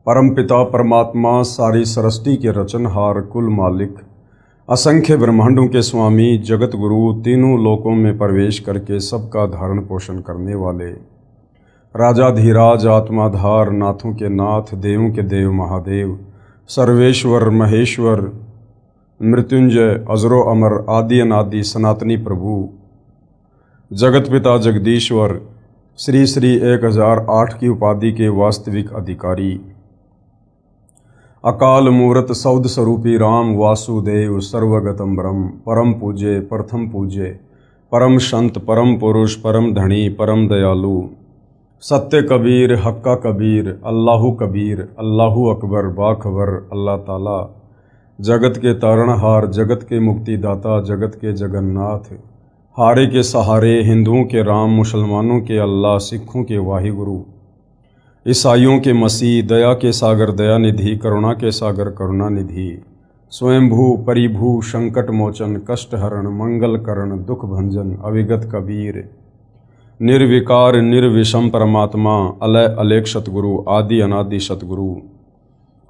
परमपिता परमात्मा सारी सृष्टि के रचनहार कुल मालिक असंख्य ब्रह्मांडों के स्वामी जगत गुरु तीनों लोकों में प्रवेश करके सबका धारण पोषण करने वाले राजाधिराज आत्माधार नाथों के नाथ देवों के देव महादेव सर्वेश्वर महेश्वर मृत्युंजय अजरो अमर आदि अनादि सनातनी प्रभु जगत पिता जगदीश्वर श्री श्री 1008 की उपाधि के वास्तविक अधिकारी अकाल मूर्त सौद स्वरूपी राम वासुदेव सर्वगतम ब्रह्म परम पूज्य प्रथम पूज्य परम संत परम पुरुष परम धनी परम दयालु सत्य कबीर हक्का कबीर अल्लाहु कबीर अल्लाहु अकबर बाखबर अल्लाह ताला जगत के तारणहार जगत के मुक्तिदाता जगत के जगन्नाथ हारे के सहारे हिंदुओं के राम मुसलमानों के अल्लाह सिखों के वाहिगुरु ईसाइयों के मसीह दया के सागर दया निधि करुणा के सागर करुणा निधि स्वयंभू परिभू संकट मोचन कष्ट हरण मंगल करण दुख भंजन अविगत कबीर निर्विकार निर्विषम परमात्मा अलय अलेख सतगुरु आदि अनादि सतगुरु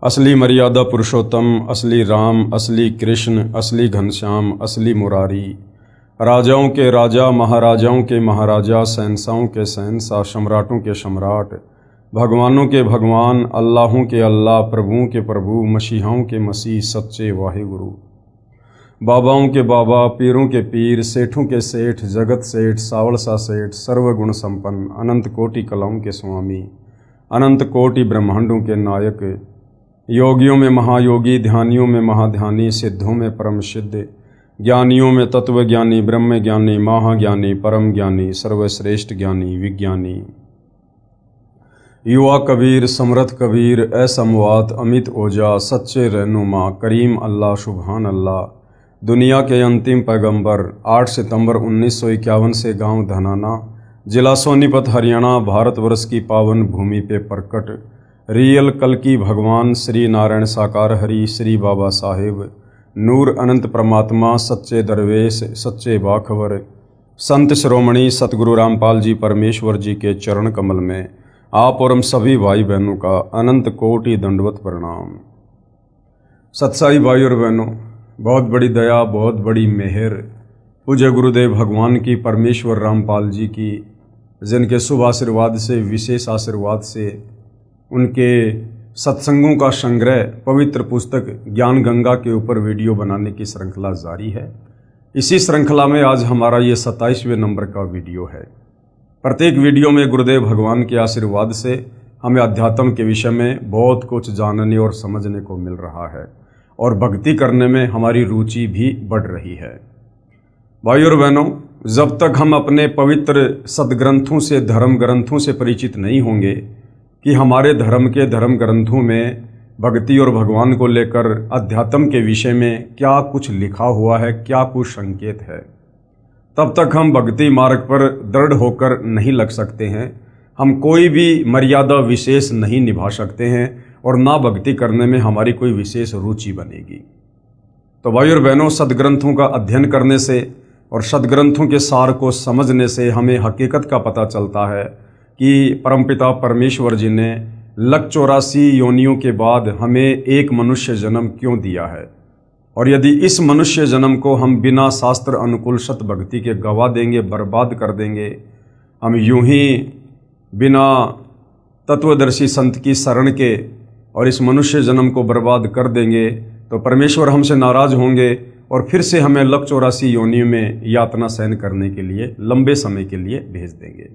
असली मर्यादा पुरुषोत्तम असली राम असली कृष्ण असली घनश्याम असली मुरारी राजाओं के राजा महाराजाओं के महाराजा शहंशाहों के शहंशाह सम्राटों के सम्राट भगवानों के भगवान अल्लाहों के अल्लाह प्रभुओं के प्रभु मसीहाओं के मसीह सच्चे वाहिगुरु बाबाओं के बाबा पीरों के पीर सेठों के सेठ जगत सेठ सावलसा सेठ सर्वगुण संपन्न अनंत कोटि कलाओं के स्वामी अनंत कोटि ब्रह्मांडों के नायक योगियों में महायोगी ध्यानियों में महाध्यानी सिद्धों में परम सिद्ध ज्ञानियों में तत्वज्ञानी ब्रह्म ज्ञानी महाज्ञानी परम ज्ञानी सर्वश्रेष्ठ ज्ञानी विज्ञानी युवा कबीर समर्थ कबीर असमवात अमित ओजा सच्चे रहनुमा करीम अल्लाह सुबहान अल्लाह दुनिया के अंतिम पैगंबर 8 सितंबर 1951 से गांव धनाना जिला सोनीपत हरियाणा भारतवर्ष की पावन भूमि पे प्रकट रियल कल की भगवान श्री नारायण साकार हरि श्री बाबा साहेब नूर अनंत परमात्मा सच्चे दरवेश सच्चे बाखबर संत श्रोमणी सतगुरु रामपाल जी परमेश्वर जी के चरण कमल में आप और हम सभी भाई बहनों का अनंत कोटि दंडवत प्रणाम। सत्साई भाई और बहनों, बहुत बड़ी दया बहुत बड़ी मेहर पूज्य गुरुदेव भगवान की परमेश्वर रामपाल जी की जिनके शुभ आशीर्वाद से विशेष आशीर्वाद से उनके सत्संगों का संग्रह पवित्र पुस्तक ज्ञान गंगा के ऊपर वीडियो बनाने की श्रृंखला जारी है। इसी श्रृंखला में आज हमारा ये 27वें नंबर का वीडियो है। प्रत्येक वीडियो में गुरुदेव भगवान के आशीर्वाद से हमें अध्यात्म के विषय में बहुत कुछ जानने और समझने को मिल रहा है और भक्ति करने में हमारी रुचि भी बढ़ रही है। भाई और बहनों, जब तक हम अपने पवित्र सदग्रंथों से धर्म ग्रंथों से परिचित नहीं होंगे कि हमारे धर्म के धर्म ग्रंथों में भक्ति और भगवान को लेकर अध्यात्म के विषय में क्या कुछ लिखा हुआ है, क्या कुछ संकेत है, तब तक हम भक्ति मार्ग पर दृढ़ होकर नहीं लग सकते हैं। हम कोई भी मर्यादा विशेष नहीं निभा सकते हैं और ना भक्ति करने में हमारी कोई विशेष रुचि बनेगी। तो भाई और बहनों, सदग्रंथों का अध्ययन करने से और सदग्रंथों के सार को समझने से हमें हकीकत का पता चलता है कि परमपिता परमेश्वर जी ने 184 योनियों के बाद हमें एक मनुष्य जन्म क्यों दिया है, और यदि इस मनुष्य जन्म को हम बिना शास्त्र अनुकूल सत भक्ति के गवा देंगे, बर्बाद कर देंगे, हम यूं ही बिना तत्वदर्शी संत की शरण के और इस मनुष्य जन्म को बर्बाद कर देंगे, तो परमेश्वर हमसे नाराज होंगे और फिर से हमें 184 योनियों में यातना सहन करने के लिए लंबे समय के लिए भेज देंगे।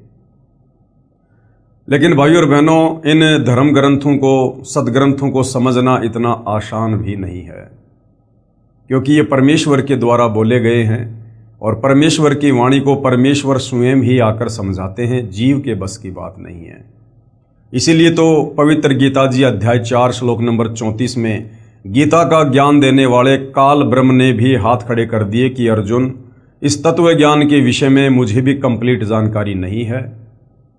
लेकिन भाई और बहनों, इन धर्म ग्रंथों को सदग्रंथों को समझना इतना आसान भी नहीं है, क्योंकि ये परमेश्वर के द्वारा बोले गए हैं और परमेश्वर की वाणी को परमेश्वर स्वयं ही आकर समझाते हैं, जीव के बस की बात नहीं है। इसीलिए तो पवित्र गीता जी अध्याय 4 श्लोक नंबर 34 में गीता का ज्ञान देने वाले काल ब्रह्म ने भी हाथ खड़े कर दिए कि अर्जुन, इस तत्व ज्ञान के विषय में मुझे भी कंप्लीट जानकारी नहीं है,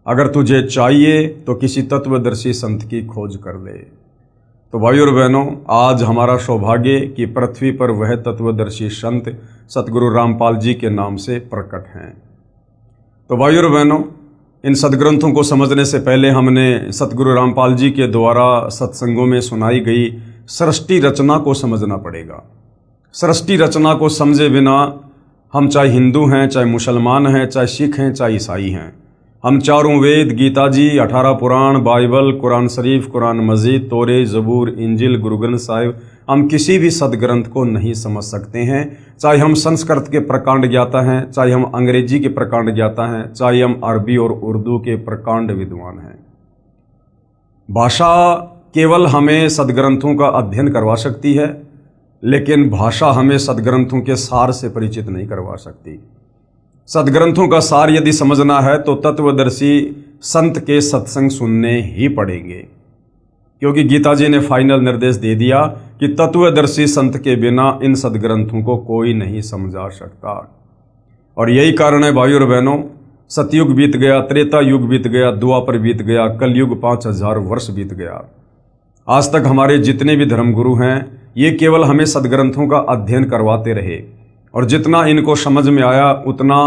अगर तुझे चाहिए तो किसी तत्वदर्शी संत की खोज कर ले। तो भाई और बहनों, आज हमारा सौभाग्य कि पृथ्वी पर वह तत्वदर्शी संत सतगुरु रामपाल जी के नाम से प्रकट हैं। तो भाई और बहनों, इन सदग्रंथों को समझने से पहले हमने सतगुरु रामपाल जी के द्वारा सत्संगों में सुनाई गई सृष्टि रचना को समझना पड़ेगा। सृष्टि रचना को समझे बिना हम चाहे हिंदू हैं, चाहे मुसलमान हैं, चाहे सिख हैं, चाहे ईसाई हैं, हम चारों वेद, गीता जी, 18 पुराण, बाइबल, कुरान शरीफ, कुरान मजीद, तोरे, जबूर, इंजिल, गुरु ग्रंथ साहिब, हम किसी भी सदग्रंथ को नहीं समझ सकते हैं। चाहे हम संस्कृत के प्रकांड ज्ञाता हैं, चाहे हम अंग्रेजी के प्रकांड ज्ञाता हैं, चाहे हम अरबी और उर्दू के प्रकांड विद्वान हैं। भाषा केवल हमें सदग्रंथों का अध्ययन करवा सकती है, लेकिन भाषा हमें सदग्रंथों के सार से परिचित नहीं करवा सकती। सदग्रंथों का सार यदि समझना है तो तत्वदर्शी संत के सत्संग सुनने ही पड़ेंगे, क्योंकि गीता जी ने फाइनल निर्देश दे दिया कि तत्वदर्शी संत के बिना इन सदग्रंथों को कोई नहीं समझा सकता। और यही कारण है भाइयों और बहनों, सतयुग बीत गया, त्रेता युग बीत गया, द्वापर बीत गया, कलयुग 5000 वर्ष बीत गया। आज तक हमारे जितने भी धर्मगुरु हैं ये केवल हमें सदग्रंथों का अध्ययन करवाते रहे, और जितना इनको समझ में आया उतना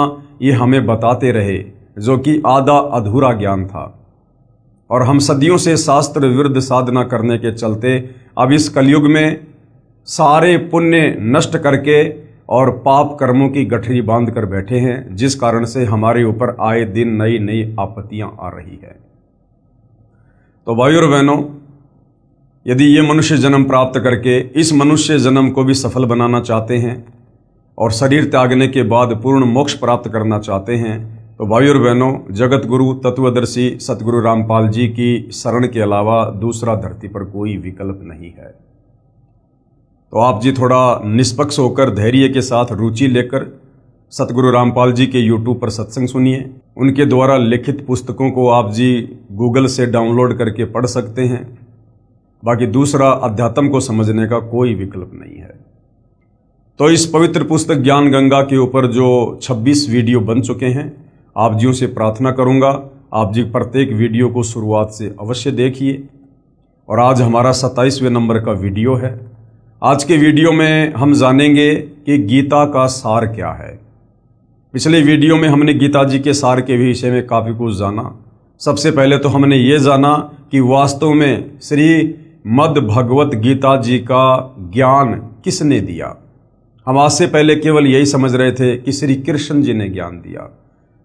ये हमें बताते रहे, जो कि आधा अधूरा ज्ञान था। और हम सदियों से शास्त्र विरुद्ध साधना करने के चलते अब इस कलयुग में सारे पुण्य नष्ट करके और पाप कर्मों की गठरी बांध कर बैठे हैं, जिस कारण से हमारे ऊपर आए दिन नई नई आपत्तियां आ रही है। तो भाइयों और बहनों, यदि ये मनुष्य जन्म प्राप्त करके इस मनुष्य जन्म को भी सफल बनाना चाहते हैं और शरीर त्यागने के बाद पूर्ण मोक्ष प्राप्त करना चाहते हैं, तो भाइयों और बहनों, जगत गुरु तत्वदर्शी सतगुरु रामपाल जी की शरण के अलावा दूसरा धरती पर कोई विकल्प नहीं है। तो आप जी थोड़ा निष्पक्ष होकर धैर्य के साथ रुचि लेकर सतगुरु रामपाल जी के YouTube पर सत्संग सुनिए। उनके द्वारा लिखित पुस्तकों को आप जी गूगल से डाउनलोड करके पढ़ सकते हैं। बाकी दूसरा अध्यात्म को समझने का कोई विकल्प नहीं है। तो इस पवित्र पुस्तक ज्ञान गंगा के ऊपर जो 26 वीडियो बन चुके हैं, आप जियों से प्रार्थना करूंगा आप जी प्रत्येक वीडियो को शुरुआत से अवश्य देखिए। और आज हमारा 27वें नंबर का वीडियो है। आज के वीडियो में हम जानेंगे कि गीता का सार क्या है। पिछले वीडियो में हमने गीता जी के सार के विषय में काफ़ी कुछ जाना। सबसे पहले तो हमने ये जाना कि वास्तव में श्री मद् भगवत गीता जी का ज्ञान किसने दिया। हम आज से पहले केवल यही समझ रहे थे कि श्री कृष्ण जी ने ज्ञान दिया।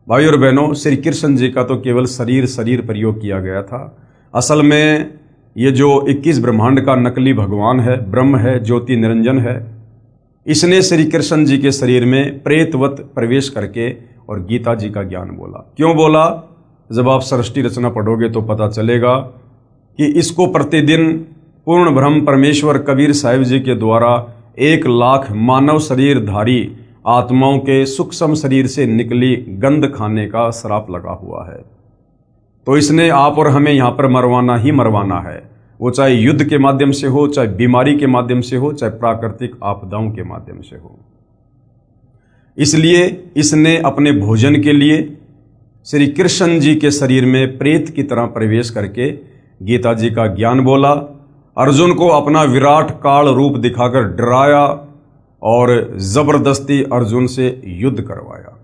भाई और बहनों, श्री कृष्ण जी का तो केवल शरीर प्रयोग किया गया था। असल में ये जो 21 ब्रह्मांड का नकली भगवान है, ब्रह्म है, ज्योति निरंजन है, इसने श्री कृष्ण जी के शरीर में प्रेतवत प्रवेश करके और गीता जी का ज्ञान बोला। क्यों बोला? जब आप सृष्टि रचना पढ़ोगे तो पता चलेगा कि इसको प्रतिदिन पूर्ण ब्रह्म परमेश्वर कबीर साहिब जी के द्वारा 1 लाख मानव शरीरधारी आत्माओं के सूक्ष्म शरीर से निकली गंध खाने का श्राप लगा हुआ है। तो इसने आप और हमें यहाँ पर मरवाना ही मरवाना है, वो चाहे युद्ध के माध्यम से हो, चाहे बीमारी के माध्यम से हो, चाहे प्राकृतिक आपदाओं के माध्यम से हो। इसलिए इसने अपने भोजन के लिए श्री कृष्ण जी के शरीर में प्रेत की तरह प्रवेश करके गीता जी का ज्ञान बोला, अर्जुन को अपना विराट काल रूप दिखाकर डराया और जबरदस्ती अर्जुन से युद्ध करवाया।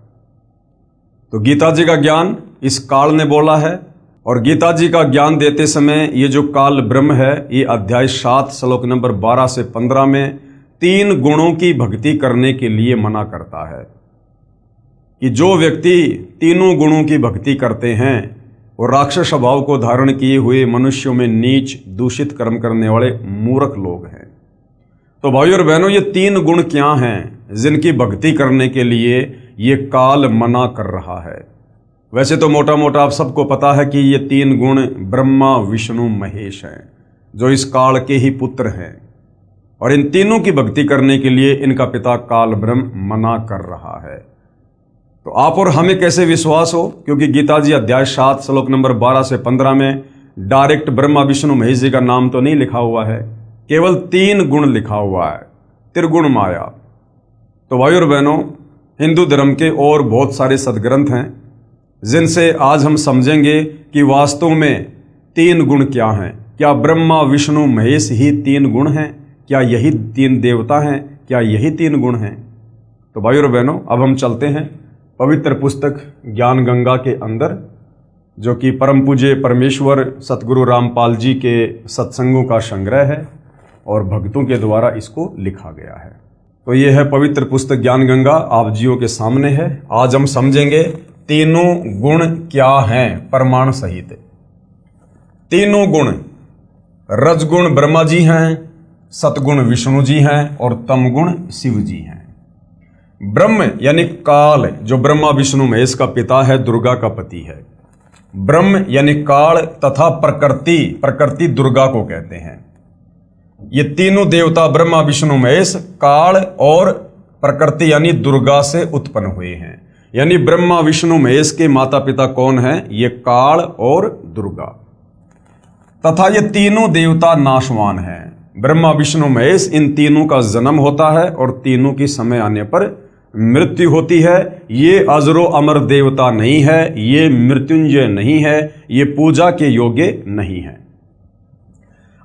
तो गीता जी का ज्ञान इस काल ने बोला है। और गीता जी का ज्ञान देते समय ये जो काल ब्रह्म है, ये अध्याय 7 श्लोक नंबर 12 से 15 में 3 गुणों की भक्ति करने के लिए मना करता है कि जो व्यक्ति तीनों गुणों की भक्ति करते हैं वो राक्षस स्वभाव को धारण किए हुए मनुष्यों में नीच दूषित कर्म करने वाले मूर्ख लोग हैं। तो भाइयों और बहनों, ये 3 गुण क्या हैं जिनकी भक्ति करने के लिए ये काल मना कर रहा है। वैसे तो मोटा मोटा आप सबको पता है कि ये 3 गुण ब्रह्मा विष्णु महेश हैं, जो इस काल के ही पुत्र हैं, और इन तीनों की भक्ति करने के लिए इनका पिता काल ब्रह्म मना कर रहा है। तो आप और हमें कैसे विश्वास हो? क्योंकि गीता जी अध्याय 7 श्लोक नंबर 12 से 15 में डायरेक्ट ब्रह्मा विष्णु महेश जी का नाम तो नहीं लिखा हुआ है, केवल 3 गुण लिखा हुआ है, त्रिगुण माया। तो भाइयों और बहनों, हिंदू धर्म के और बहुत सारे सदग्रंथ हैं जिनसे आज हम समझेंगे कि वास्तव में 3 गुण क्या हैं। क्या ब्रह्मा विष्णु महेश ही 3 गुण हैं? क्या यही 3 देवता हैं? क्या यही 3 गुण हैं? तो भाइयों और बहनों, अब हम चलते हैं पवित्र पुस्तक ज्ञान गंगा के अंदर जो कि परम पूज्य परमेश्वर सतगुरु रामपाल जी के सत्संगों का संग्रह है और भक्तों के द्वारा इसको लिखा गया है। तो ये है पवित्र पुस्तक ज्ञान गंगा, आप जियों के सामने है। आज हम समझेंगे तीनों गुण क्या हैं प्रमाण सहित। तीनों गुण, रजगुण ब्रह्मा जी हैं, सतगुण विष्णु जी हैं और तमगुण शिव जी हैं। ब्रह्म यानी काल, जो ब्रह्मा विष्णु महेश का पिता है, दुर्गा का पति है। ब्रह्म यानी काल तथा प्रकृति, प्रकृति दुर्गा को कहते हैं। ये तीनों देवता ब्रह्मा विष्णु महेश काल और प्रकृति यानी दुर्गा से उत्पन्न हुए हैं। यानी ब्रह्मा विष्णु महेश के माता पिता कौन हैं? ये काल और दुर्गा। तथा ये तीनों देवता नाशवान हैं। ब्रह्मा विष्णु महेश, इन तीनों का जन्म होता है और तीनों की समय आने पर मृत्यु होती है। ये अजरो अमर देवता नहीं है, ये मृत्युंजय नहीं है, ये पूजा के योग्य नहीं है।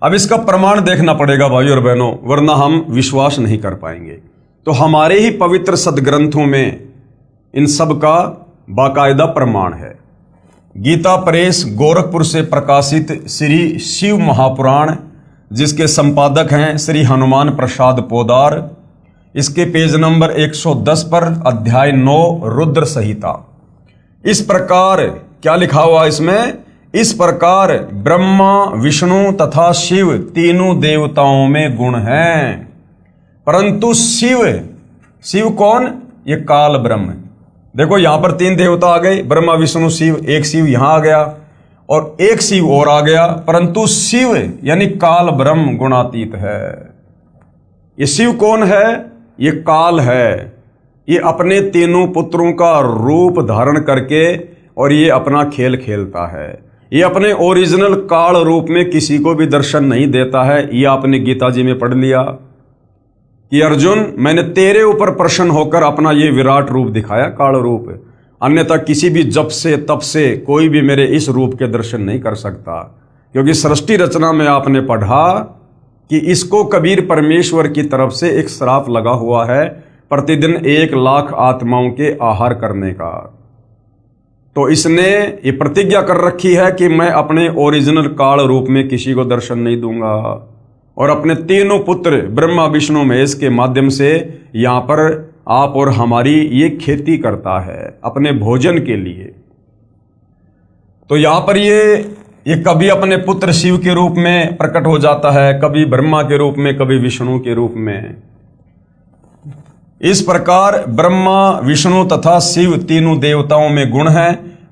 अब इसका प्रमाण देखना पड़ेगा भाइयों और बहनों, वरना हम विश्वास नहीं कर पाएंगे। तो हमारे ही पवित्र सदग्रंथों में इन सब का बाकायदा प्रमाण है। गीता प्रेस गोरखपुर से प्रकाशित श्री शिव महापुराण, जिसके संपादक हैं श्री हनुमान प्रसाद पोदार, इसके पेज नंबर 110 पर अध्याय 9 रुद्र संहिता। इस प्रकार क्या लिखा हुआ इसमें? इस प्रकार ब्रह्मा विष्णु तथा शिव तीनों देवताओं में गुण हैं, परंतु शिव कौन? ये काल ब्रह्म। देखो यहां पर तीन देवता आ गए, ब्रह्मा विष्णु शिव, एक शिव यहां आ गया और एक शिव और आ गया, परंतु शिव यानी काल ब्रह्म गुणातीत है। ये शिव कौन है? ये काल है। ये अपने तीनों पुत्रों का रूप धारण करके और ये अपना खेल खेलता है। ये अपने ओरिजिनल काल रूप में किसी को भी दर्शन नहीं देता है। ये आपने गीता जी में पढ़ लिया कि अर्जुन, मैंने तेरे ऊपर प्रसन्न होकर अपना ये विराट रूप दिखाया, काल रूप, अन्यथा किसी भी जप से तप से कोई भी मेरे इस रूप के दर्शन नहीं कर सकता। क्योंकि सृष्टि रचना में आपने पढ़ा कि इसको कबीर परमेश्वर की तरफ से एक श्राप लगा हुआ है, प्रतिदिन 1 लाख आत्माओं के आहार करने का। तो इसने ये प्रतिज्ञा कर रखी है कि मैं अपने ओरिजिनल काल रूप में किसी को दर्शन नहीं दूंगा, और अपने तीनों पुत्र ब्रह्मा विष्णु महेश के माध्यम से यहाँ पर आप और हमारी ये खेती करता है अपने भोजन के लिए। तो यहाँ पर ये कभी अपने पुत्र शिव के रूप में प्रकट हो जाता है, कभी ब्रह्मा के रूप में, कभी विष्णु के रूप में। इस प्रकार ब्रह्मा विष्णु तथा शिव तीनों देवताओं में गुण है,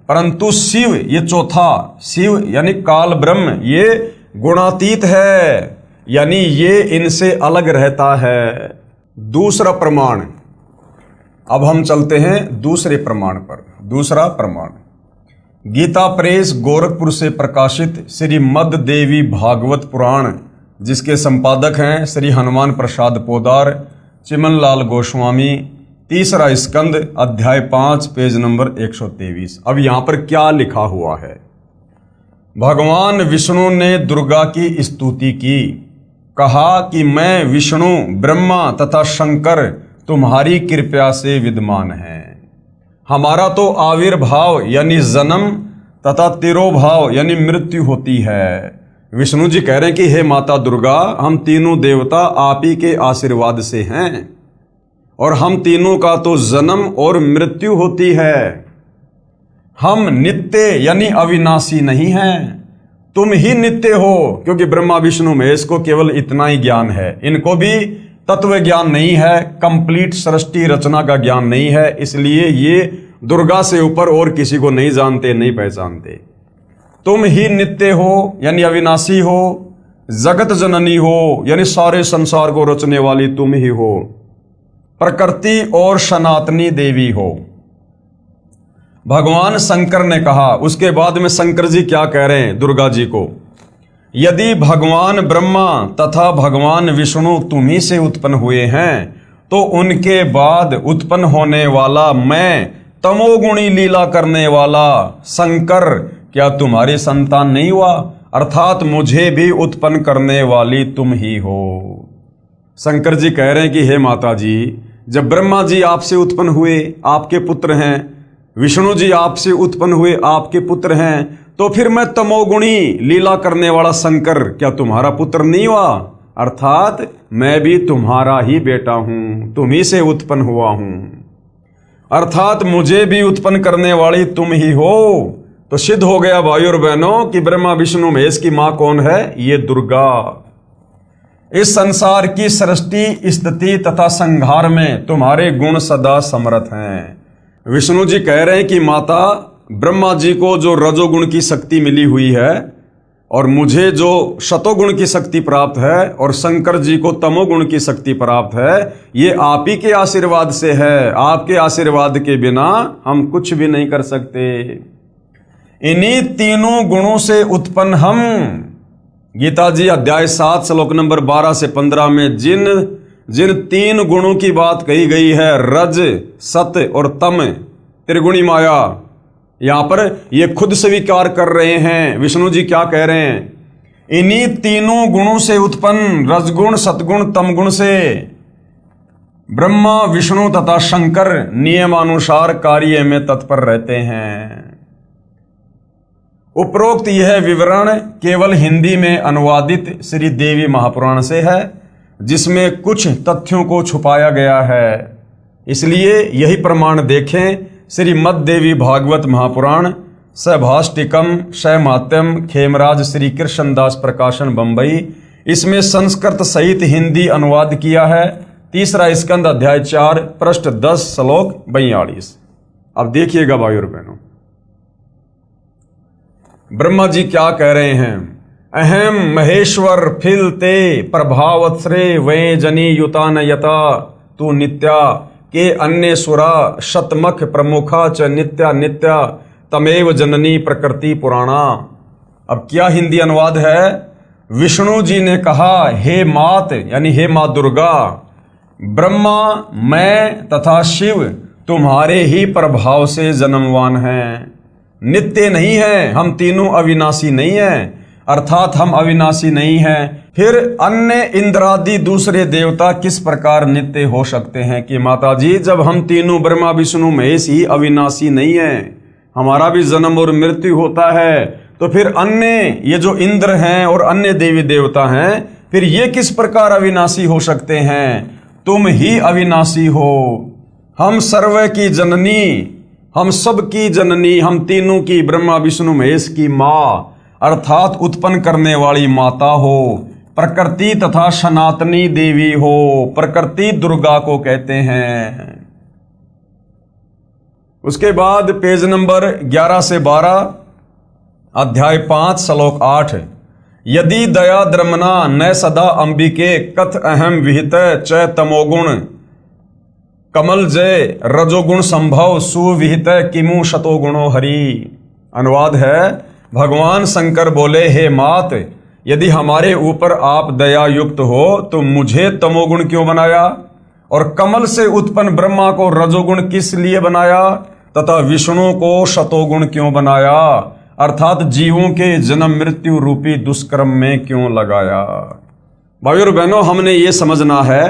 परंतु शिव ये चौथा, शिव यानी काल ब्रह्म, ये गुणातीत है, यानी ये इनसे अलग रहता है। दूसरा प्रमाण, अब हम चलते हैं दूसरे प्रमाण पर। दूसरा प्रमाण गीता प्रेस गोरखपुर से प्रकाशित श्री मद देवी भागवत पुराण, जिसके संपादक हैं श्री हनुमान प्रसाद पोदार, चिमनलाल गोस्वामी, तीसरा स्कंद अध्याय 5 पेज नंबर 123। अब यहां पर क्या लिखा हुआ है? भगवान विष्णु ने दुर्गा की स्तुति की, कहा कि मैं विष्णु ब्रह्मा तथा शंकर तुम्हारी कृपा से विद्यमान हैं। हमारा तो आविर्भाव यानी जन्म तथा तिरोभाव यानी मृत्यु होती है। विष्णु जी कह रहे हैं कि हे माता दुर्गा, हम तीनों देवता आप ही के आशीर्वाद से हैं और हम तीनों का तो जन्म और मृत्यु होती है। हम नित्य यानी अविनाशी नहीं हैं, तुम ही नित्य हो। क्योंकि ब्रह्मा विष्णु महेश को केवल इतना ही ज्ञान है, इनको भी तत्व ज्ञान नहीं है, कंप्लीट सृष्टि रचना का ज्ञान नहीं है, इसलिए ये दुर्गा से ऊपर और किसी को नहीं जानते, नहीं पहचानते। तुम ही नित्य हो यानी अविनाशी हो, जगत जननी हो यानी सारे संसार को रचने वाली तुम ही हो, प्रकृति और सनातनी देवी हो। भगवान शंकर ने कहा, उसके बाद में शंकर जी क्या कह रहे हैं दुर्गा जी को? यदि भगवान ब्रह्मा तथा भगवान विष्णु तुम्ही से उत्पन्न हुए हैं, तो उनके बाद उत्पन्न होने वाला मैं तमोगुणी लीला करने वाला शंकर क्या तुम्हारी संतान नहीं हुआ? अर्थात मुझे भी उत्पन्न करने वाली तुम ही हो। शंकर जी कह रहे हैं कि हे माता जी, जब ब्रह्मा जी आपसे उत्पन्न हुए, आपके पुत्र हैं, विष्णु जी आपसे उत्पन्न हुए, आपके पुत्र हैं, तो फिर मैं तमोगुणी लीला करने वाला शंकर क्या तुम्हारा पुत्र नहीं हुआ? अर्थात मैं भी तुम्हारा ही बेटा हूं, तुम्ही से उत्पन्न हुआ हूं, अर्थात मुझे भी उत्पन्न करने वाली तुम ही हो। तो सिद्ध हो गया भाई और बहनों कि ब्रह्मा विष्णु महेश की मां कौन है? ये दुर्गा। इस संसार की सृष्टि, स्थिति तथा संहार में तुम्हारे गुण सदा समर्थ हैं। विष्णु जी कह रहे हैं कि माता, ब्रह्मा जी को जो रजोगुण की शक्ति मिली हुई है और मुझे जो शतोगुण की शक्ति प्राप्त है और शंकर जी को तमोगुण की शक्ति प्राप्त है, ये आप ही के आशीर्वाद से है। आपके आशीर्वाद के बिना हम कुछ भी नहीं कर सकते। इन्हीं तीनों गुणों से उत्पन्न हम, गीता जी अध्याय 7 श्लोक नंबर 12 से 15 में जिन तीन गुणों की बात कही गई है, रज, सत और तम, त्रिगुणी माया, यहां पर ये खुद स्वीकार कर रहे हैं। विष्णु जी क्या कह रहे हैं? इन्हीं तीनों गुणों से उत्पन्न रजगुण, सतगुण, तमगुण से ब्रह्मा, विष्णु तथा शंकर नियमानुसार कार्य में तत्पर रहते हैं। उपरोक्त यह विवरण केवल हिंदी में अनुवादित श्री देवी महापुराण से है, जिसमें कुछ तथ्यों को छुपाया गया है। इसलिए यही प्रमाण देखें श्रीमद् देवी भागवत महापुराण, सभाष्टिकम, शैमात्यम, खेमराज श्री कृष्णदास प्रकाशन बंबई। इसमें संस्कृत सहित हिंदी अनुवाद किया है। तीसरा स्कंद अध्याय 4 पृष्ठ 10 श्लोक 42। अब देखिएगा भाई और बहनों, ब्रह्मा जी क्या कह रहे हैं? अहम महेश्वर फिल ते प्रभावत्रे वे जनी युता न यता तू नित्या के अन्य सुरा शतमख प्रमुखा च नित्या नित्या तमेव जननी प्रकृति पुराणा। अब क्या हिंदी अनुवाद है? विष्णु जी ने कहा, हे मात यानी हे मां दुर्गा, ब्रह्मा, मैं तथा शिव तुम्हारे ही प्रभाव से जन्मवान हैं, नित्य नहीं है। हम तीनों अविनाशी नहीं हैं, अर्थात हम अविनाशी नहीं हैं। फिर अन्य इंद्रादि दूसरे देवता किस प्रकार नित्य हो सकते हैं? कि माता जी, जब हम तीनों ब्रह्मा विष्णु महेश ही अविनाशी नहीं हैं, हमारा भी जन्म और मृत्यु होता है, तो फिर अन्य ये जो इंद्र हैं और अन्य देवी देवता हैं, फिर ये किस प्रकार अविनाशी हो सकते हैं? तुम ही अविनाशी हो। हम सर्व की जननी, हम सब की जननी, हम तीनों की, ब्रह्मा विष्णु महेश की माँ, अर्थात उत्पन्न करने वाली माता हो, प्रकृति तथा सनातनी देवी हो। प्रकृति दुर्गा को कहते हैं। उसके बाद पेज नंबर 11 से 12 अध्याय 5 श्लोक 8। यदि दया द्रमना न सदा अंबिके कथ अहम विहित च तमोगुण कमल जय रजोगुण संभव सुविहित किमु शतोगुणो हरि। अनुवाद है, भगवान शंकर बोले, हे मात, यदि हमारे ऊपर आप दया युक्त हो तो मुझे तमोगुण क्यों बनाया, और कमल से उत्पन्न ब्रह्मा को रजोगुण किस लिए बनाया, तथा विष्णु को शतोगुण क्यों बनाया, अर्थात जीवों के जन्म मृत्यु रूपी दुष्कर्म में क्यों लगाया। भाई और बहनों, हमने ये समझना है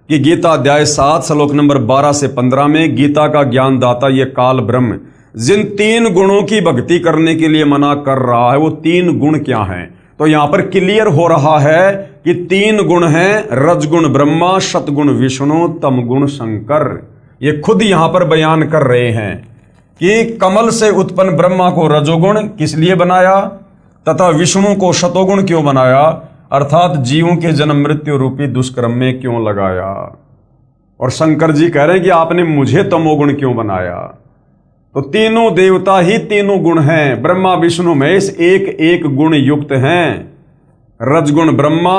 कि गीता अध्याय 7 श्लोक नंबर 12 से 15 में गीता का ज्ञान दाता ये काल ब्रह्म जिन तीन गुणों की भक्ति करने के लिए मना कर रहा है, वो तीन गुण क्या हैं? तो यहां पर क्लियर हो रहा है कि तीन गुण हैं, रजगुण ब्रह्मा, शतगुण विष्णु, तमगुण शंकर। ये खुद यहां पर बयान कर रहे हैं कि कमल से उत्पन्न ब्रह्मा को रजोगुण किस लिए बनाया तथा विष्णु को शतोगुण क्यों बनाया, अर्थात जीवों के जन्म मृत्यु रूपी दुष्कर्म में क्यों लगाया। और शंकर जी कह रहे हैं कि आपने मुझे तमोगुण क्यों बनाया। तो तीनों देवता ही तीनों गुण हैं, ब्रह्मा विष्णु महेश एक एक गुण युक्त हैं। रजगुण ब्रह्मा,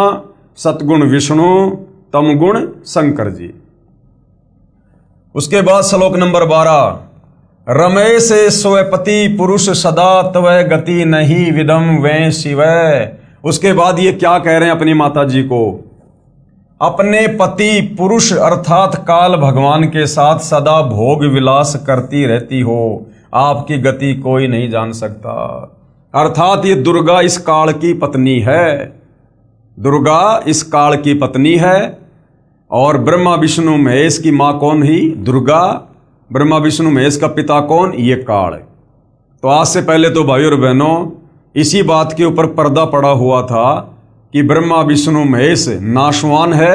सतगुण विष्णु, तमगुण शंकर जी। उसके बाद श्लोक नंबर 12, रमे से स्वपति पुरुष सदा तव गति नहीं विदम वे शिव। उसके बाद ये क्या कह रहे हैं अपनी माता जी को? अपने पति पुरुष अर्थात काल भगवान के साथ सदा भोग विलास करती रहती हो, आपकी गति कोई नहीं जान सकता। अर्थात ये दुर्गा इस काल की पत्नी है, दुर्गा इस काल की पत्नी है। और ब्रह्मा विष्णु महेश की मां कौन ही? दुर्गा। ब्रह्मा विष्णु महेश का पिता कौन? ये काल। तो आज से पहले तो भाइयों और बहनों इसी बात के ऊपर पर्दा पड़ा हुआ था कि ब्रह्मा विष्णु महेश नाशवान है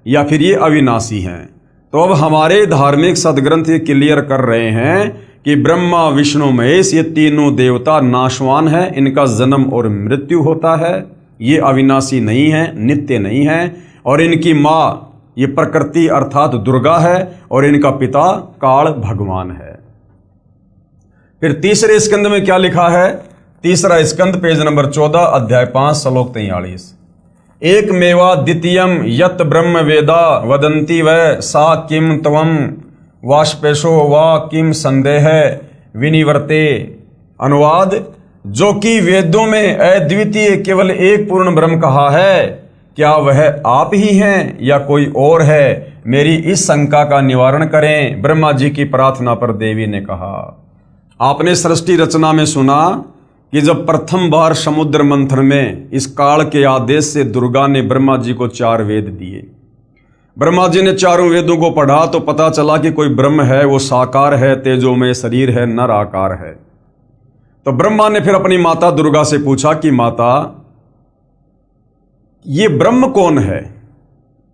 या फिर ये अविनाशी हैं। तो अब हमारे धार्मिक सदग्रंथ ये क्लियर कर रहे हैं कि ब्रह्मा विष्णु महेश ये तीनों देवता नाशवान है, इनका जन्म और मृत्यु होता है, ये अविनाशी नहीं है, नित्य नहीं है। और इनकी माँ ये प्रकृति अर्थात दुर्गा है और इनका पिता काल भगवान है। फिर तीसरे स्कंद में क्या लिखा है? तीसरा स्कंद पेज नंबर 14 अध्याय 5 श्लोक 43। एक मेवा द्वितीयम यत ब्रह्म वेदा वदंती वै सा किम त्वम वाष्पेशो वा किम संदेह विनिवर्ते। अनुवाद, जो कि वेदों में अद्वितीय केवल एक पूर्ण ब्रह्म कहा है, क्या वह आप ही हैं या कोई और है? मेरी इस शंका का निवारण करें। ब्रह्मा जी की प्रार्थना पर देवी ने कहा। आपने सृष्टि रचना में सुना कि जब प्रथम बार समुद्र मंथन में इस काल के आदेश से दुर्गा ने ब्रह्मा जी को 4 वेद दिए। ब्रह्मा जी ने चारों वेदों को पढ़ा तो पता चला कि कोई ब्रह्म है, वो साकार है, तेजोमय शरीर है, नर आकार है। तो ब्रह्मा ने फिर अपनी माता दुर्गा से पूछा कि माता, ये ब्रह्म कौन है?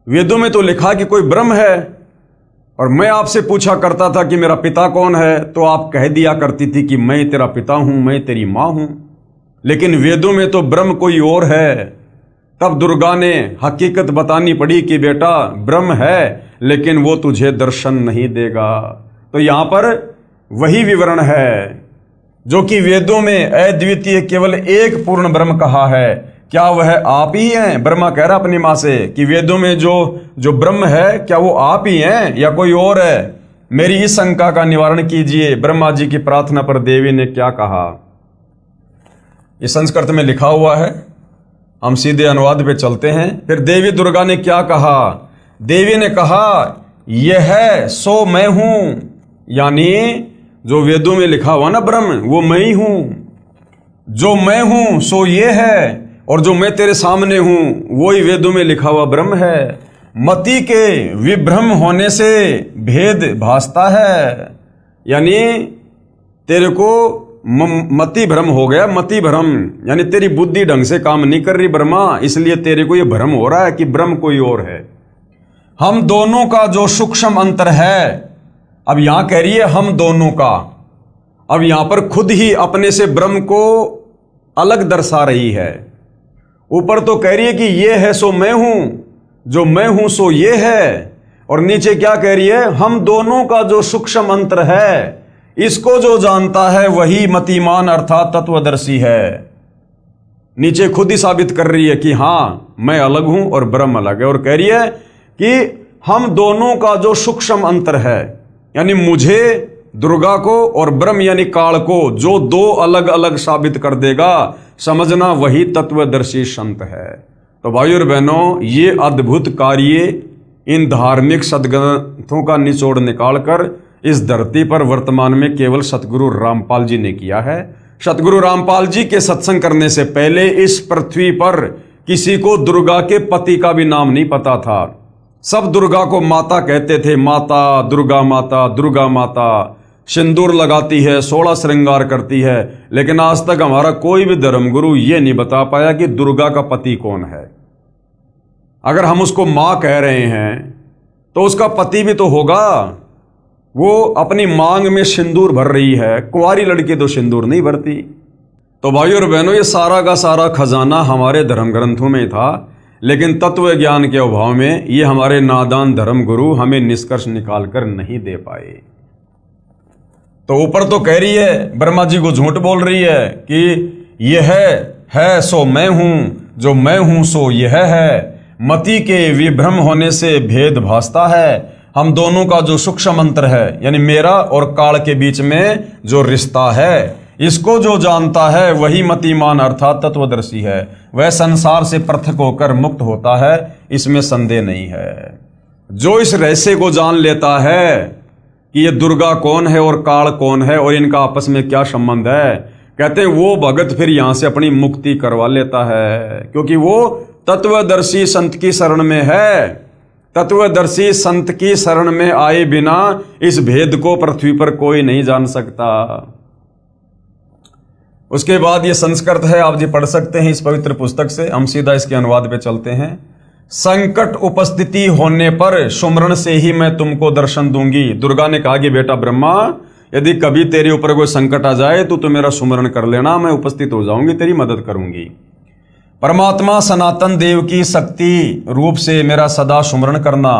वेदों में तो लिखा कि कोई ब्रह्म है, और मैं आपसे पूछा करता था कि मेरा पिता कौन है, तो आप कह दिया करती थी कि मैं तेरा पिता हूं, मैं तेरी मां हूं। लेकिन वेदों में तो ब्रह्म कोई और है। तब दुर्गा ने हकीकत बतानी पड़ी कि बेटा ब्रह्म है, लेकिन वो तुझे दर्शन नहीं देगा। तो यहां पर वही विवरण है जो कि वेदों में अद्वितीय केवल एक पूर्ण ब्रह्म कहा है। क्या वह आप ही हैं? ब्रह्मा कह रहा अपनी मां से कि वेदों में जो ब्रह्म है, क्या वो आप ही हैं या कोई और है? मेरी इस शंका का निवारण कीजिए। ब्रह्मा जी की प्रार्थना पर देवी ने क्या कहा? ये संस्कृत में लिखा हुआ है, हम सीधे अनुवाद पे चलते हैं। फिर देवी दुर्गा ने क्या कहा? देवी ने कहा, यह है सो मैं हूं। यानी जो वेदों में लिखा हुआ ना ब्रह्म, वो मैं ही हूं। जो मैं हूं सो ये है, और जो मैं तेरे सामने हूं वो ही वेदों में लिखा हुआ ब्रह्म है। मति के विभ्रम होने से भेद भासता है। यानी तेरे को मति भ्रम हो गया। मति भ्रम यानी तेरी बुद्धि ढंग से काम नहीं कर रही ब्रह्मा, इसलिए तेरे को ये भ्रम हो रहा है कि ब्रह्म कोई और है। हम दोनों का जो सूक्ष्म अंतर है, अब यहां कह रही है हम दोनों का। अब यहां पर खुद ही अपने से ब्रह्म को अलग दर्शा रही है। ऊपर तो कह रही है कि ये है सो मैं हूं, जो मैं हूं सो ये है, और नीचे क्या कह रही है? हम दोनों का जो सूक्ष्म अंतर है, इसको जो जानता है वही मतिमान अर्थात तत्वदर्शी है। नीचे खुद ही साबित कर रही है कि हां मैं अलग हूं और ब्रह्म अलग है, और कह रही है कि हम दोनों का जो सूक्ष्म अंतर है, यानी मुझे दुर्गा को और ब्रह्म यानी काल को जो दो अलग अलग साबित कर देगा, समझना वही तत्वदर्शी संत है। तो भाइयों और बहनों, ये अद्भुत कार्य इन धार्मिक सदग्रंथों का निचोड़ निकालकर इस धरती पर वर्तमान में केवल सतगुरु रामपाल जी ने किया है। सतगुरु रामपाल जी के सत्संग करने से पहले इस पृथ्वी पर किसी को दुर्गा के पति का भी नाम नहीं पता था। सब दुर्गा को माता कहते थे, माता दुर्गा, माता दुर्गा माता। सिंदूर लगाती है, 16 श्रृंगार करती है, लेकिन आज तक हमारा कोई भी धर्मगुरु ये नहीं बता पाया कि दुर्गा का पति कौन है। अगर हम उसको मां कह रहे हैं तो उसका पति भी तो होगा। वो अपनी मांग में सिंदूर भर रही है, कुंवारी लड़की तो सिंदूर नहीं भरती। तो भाइयों और बहनों, ये सारा का सारा खजाना हमारे धर्म ग्रंथों में था, लेकिन तत्व ज्ञान के अभाव में ये हमारे नादान धर्म गुरु हमें निष्कर्ष निकाल कर नहीं दे पाए। तो ऊपर तो कह रही है, ब्रह्मा जी को झूठ बोल रही है कि यह है सो मैं हूं, जो मैं हूं सो यह है। मति के विभ्रम होने से भेद भासता है। हम दोनों का जो सूक्ष्म अंतर है, यानी मेरा और काल के बीच में जो रिश्ता है, इसको जो जानता है वही मतिमान अर्थात तत्वदर्शी है। वह संसार से पृथक होकर मुक्त होता है, इसमें संदेह नहीं है। जो इस रहस्य को जान लेता है कि ये दुर्गा कौन है और काल कौन है और इनका आपस में क्या संबंध है, कहते हैं वो भगत फिर यहां से अपनी मुक्ति करवा लेता है, क्योंकि वो तत्वदर्शी संत की शरण में है। तत्वदर्शी संत की शरण में आए बिना इस भेद को पृथ्वी पर कोई नहीं जान सकता। उसके बाद ये संस्कृत है, आप जी पढ़ सकते हैं इस पवित्र पुस्तक से। हम सीधा इसके अनुवाद पे चलते हैं। संकट उपस्थिति होने पर सुमरण से ही मैं तुमको दर्शन दूंगी। दुर्गा ने कहा कि बेटा ब्रह्मा, यदि कभी तेरे ऊपर कोई संकट आ जाए तो मेरा सुमरण कर लेना, मैं उपस्थित हो जाऊंगी, तेरी मदद करूंगी। परमात्मा सनातन देव की शक्ति रूप से मेरा सदा सुमरण करना,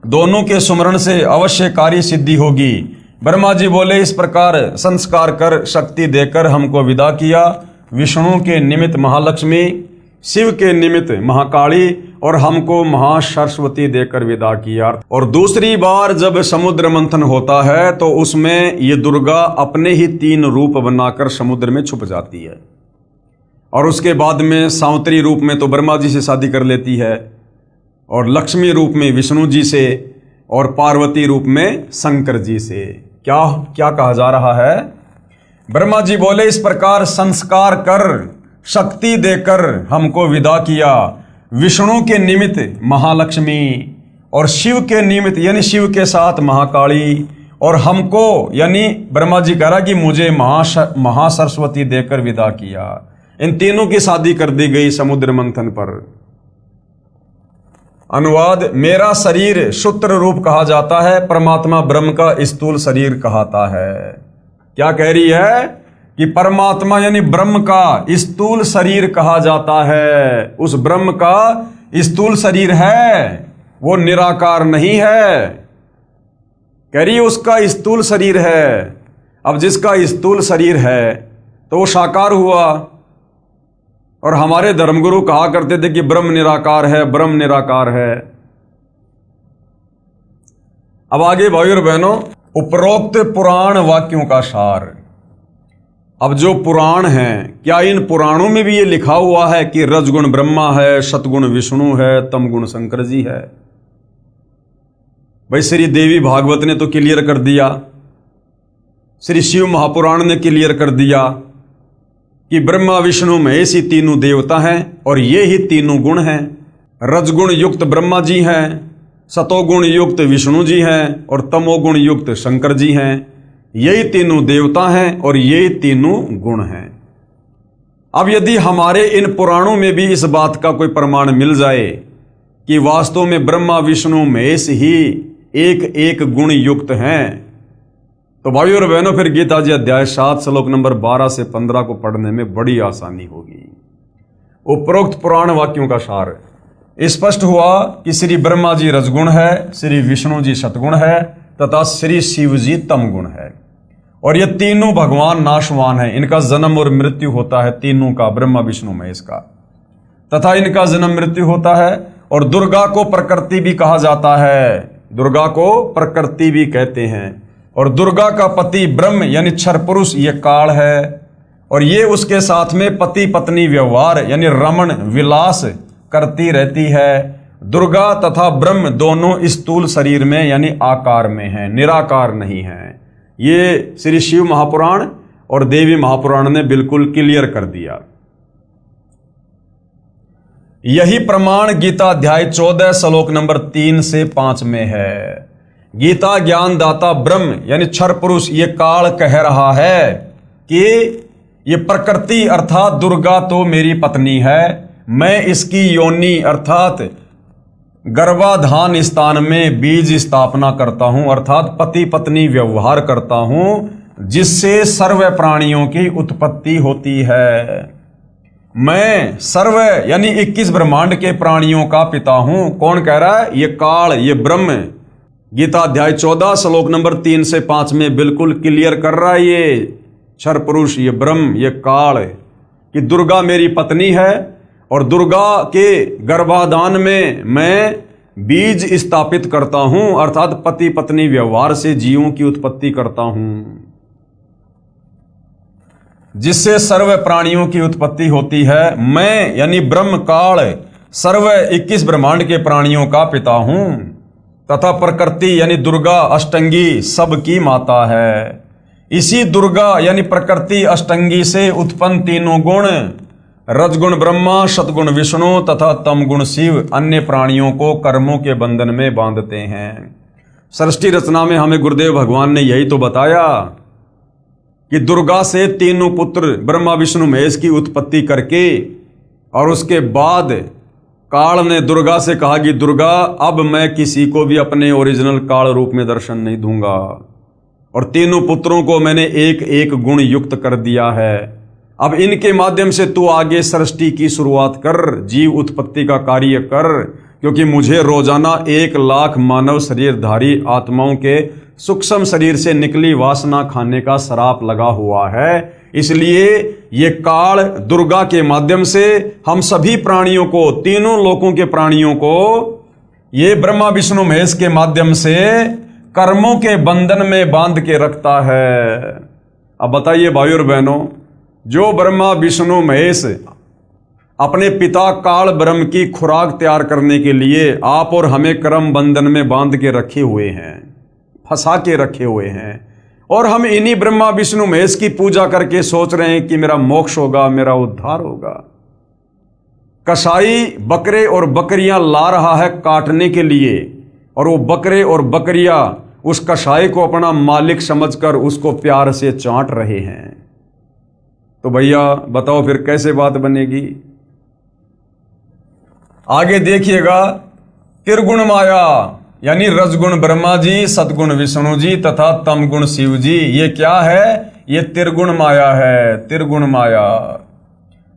दोनों के सुमरण से अवश्य कार्य सिद्धि होगी। ब्रह्मा जी बोले, इस प्रकार संस्कार कर शक्ति देकर हमको विदा किया। विष्णु के निमित्त महालक्ष्मी, शिव के निमित्त महाकाली और हमको महासरस्वती देकर विदा किया। और दूसरी बार जब समुद्र मंथन होता है तो उसमें ये दुर्गा अपने ही 3 रूप बनाकर समुद्र में छुप जाती है। और उसके बाद में सावत्री रूप में तो ब्रह्मा जी से शादी कर लेती है, और लक्ष्मी रूप में विष्णु जी से, और पार्वती रूप में शंकर जी से। क्या क्या कहा जा रहा है? ब्रह्मा जी बोले, इस प्रकार संस्कार कर शक्ति देकर हमको विदा किया। विष्णु के निमित्त महालक्ष्मी और शिव के निमित्त यानी शिव के साथ महाकाली, और हमको यानी ब्रह्मा जी कह रहा कि मुझे महासरस्वती देकर विदा किया। इन तीनों की शादी कर दी गई समुद्र मंथन पर। अनुवाद, मेरा शरीर सूत्र रूप कहा जाता है, परमात्मा ब्रह्म का स्थूल शरीर कहता है। क्या कह रही है कि परमात्मा यानी ब्रह्म का स्थूल शरीर कहा जाता है। उस ब्रह्म का स्थूल शरीर है, वो निराकार नहीं है। कह रही उसका स्थूल शरीर है। अब जिसका स्थूल शरीर है तो वो साकार हुआ। और हमारे धर्मगुरु कहा करते थे कि ब्रह्म निराकार है, ब्रह्म निराकार है। अब आगे भाइयों और बहनों, उपरोक्त पुराण वाक्यों का सार। अब जो पुराण हैं, क्या इन पुराणों में भी ये लिखा हुआ है कि रजगुण ब्रह्मा है, सतगुण विष्णु है, तमगुण शंकर जी है? भाई श्री देवी भागवत ने तो क्लियर कर दिया, श्री शिव महापुराण ने क्लियर कर दिया कि ब्रह्मा विष्णु महेश ही तीनों देवता हैं और ये ही तीनों गुण हैं। रजगुण युक्त ब्रह्मा जी हैं, सतोगुण युक्त विष्णु जी हैं और तमोगुण युक्त शंकर जी हैं। यही तीनों देवता हैं और यही तीनों गुण हैं। अब यदि हमारे इन पुराणों में भी इस बात का कोई प्रमाण मिल जाए कि वास्तव में ब्रह्मा विष्णु महेश ही एक एक गुण युक्त हैं, तो भाइयों और बहनों फिर गीता जी अध्याय 7 श्लोक नंबर 12 से 15 को पढ़ने में बड़ी आसानी होगी। उपरोक्त पुराण वाक्यों का सार स्पष्ट हुआ कि श्री ब्रह्मा जी रजगुण है, श्री विष्णु जी सतगुण है तथा श्री शिव जी तमगुण है। और ये तीनों भगवान नाशवान है, इनका जन्म और मृत्यु होता है, तीनों का, ब्रह्मा विष्णु महेश का, तथा इनका जन्म मृत्यु होता है। और दुर्गा को प्रकृति भी कहा जाता है, दुर्गा को प्रकृति भी कहते हैं। और दुर्गा का पति ब्रह्म यानी क्षर पुरुष ये काल है, और ये उसके साथ में पति पत्नी व्यवहार यानी रमण विलास करती रहती है। दुर्गा तथा ब्रह्म दोनों स्थूल शरीर में यानी आकार में हैं, निराकार नहीं हैं। ये श्री शिव महापुराण और देवी महापुराण ने बिल्कुल क्लियर कर दिया। यही प्रमाण गीता अध्याय 14 श्लोक नंबर 3 से 5 में है। गीता ज्ञान दाता ब्रह्म यानी क्षर पुरुष ये काल कह रहा है कि ये प्रकृति अर्थात दुर्गा तो मेरी पत्नी है, मैं इसकी योनि अर्थात गर्भाधान स्थान में बीज स्थापना करता हूं, अर्थात पति पत्नी व्यवहार करता हूं, जिससे सर्व प्राणियों की उत्पत्ति होती है। मैं सर्व यानी 21 ब्रह्मांड के प्राणियों का पिता हूं। कौन कह रहा है? ये काल, ये ब्रह्म। गीता अध्याय 14 श्लोक नंबर 3 से 5 में बिल्कुल क्लियर कर रहा है ये क्षर पुरुष, ये ब्रह्म, ये काल कि दुर्गा मेरी पत्नी है और दुर्गा के गर्भाधान में मैं बीज स्थापित करता हूं, अर्थात पति पत्नी व्यवहार से जीवों की उत्पत्ति करता हूं, जिससे सर्व प्राणियों की उत्पत्ति होती है। मैं यानी ब्रह्म काल सर्व 21 ब्रह्मांड के प्राणियों का पिता हूं, तथा प्रकृति यानी दुर्गा अष्टंगी सबकी माता है। इसी दुर्गा यानी प्रकृति अष्टंगी से उत्पन्न तीनों गुण रजगुण ब्रह्मा, सतगुण विष्णु तथा तमगुण शिव अन्य प्राणियों को कर्मों के बंधन में बांधते हैं। सृष्टि रचना में हमें गुरुदेव भगवान ने यही तो बताया कि दुर्गा से तीनों पुत्र ब्रह्मा विष्णु महेश की उत्पत्ति करके और उसके बाद काल ने दुर्गा से कहा कि दुर्गा, अब मैं किसी को भी अपने ओरिजिनल काल रूप में दर्शन नहीं दूंगा, और तीनों पुत्रों को मैंने एक एक गुण युक्त कर दिया है। अब इनके माध्यम से तू आगे सृष्टि की शुरुआत कर, जीव उत्पत्ति का कार्य कर, क्योंकि मुझे रोजाना 1,00,000 मानव शरीरधारी आत्माओं के सूक्ष्म शरीर से निकली वासना खाने का श्राप लगा हुआ है। इसलिए ये काल दुर्गा के माध्यम से हम सभी प्राणियों को, तीनों लोकों के प्राणियों को, ये ब्रह्मा विष्णु महेश के माध्यम से कर्मों के बंधन में बांध के रखता है। अब बताइए भाइयों और बहनों, जो ब्रह्मा विष्णु महेश अपने पिता काल ब्रह्म की खुराक तैयार करने के लिए आप और हमें कर्म बंधन में बांध के रखे हुए हैं, फंसा के रखे हुए हैं, और हम इन्हीं ब्रह्मा विष्णु महेश की पूजा करके सोच रहे हैं कि मेरा मोक्ष होगा, मेरा उद्धार होगा। कसाई बकरे और बकरियां ला रहा है काटने के लिए, और वो बकरे और बकरियां उस कसाई को अपना मालिक समझकर उसको प्यार से चाट रहे हैं। तो भैया बताओ फिर कैसे बात बनेगी? आगे देखिएगा, त्रिगुण माया यानी रजगुण ब्रह्मा जी, सतगुण विष्णु जी तथा तमगुण शिव जी, ये क्या है? ये त्रिगुण माया है। त्रिगुण माया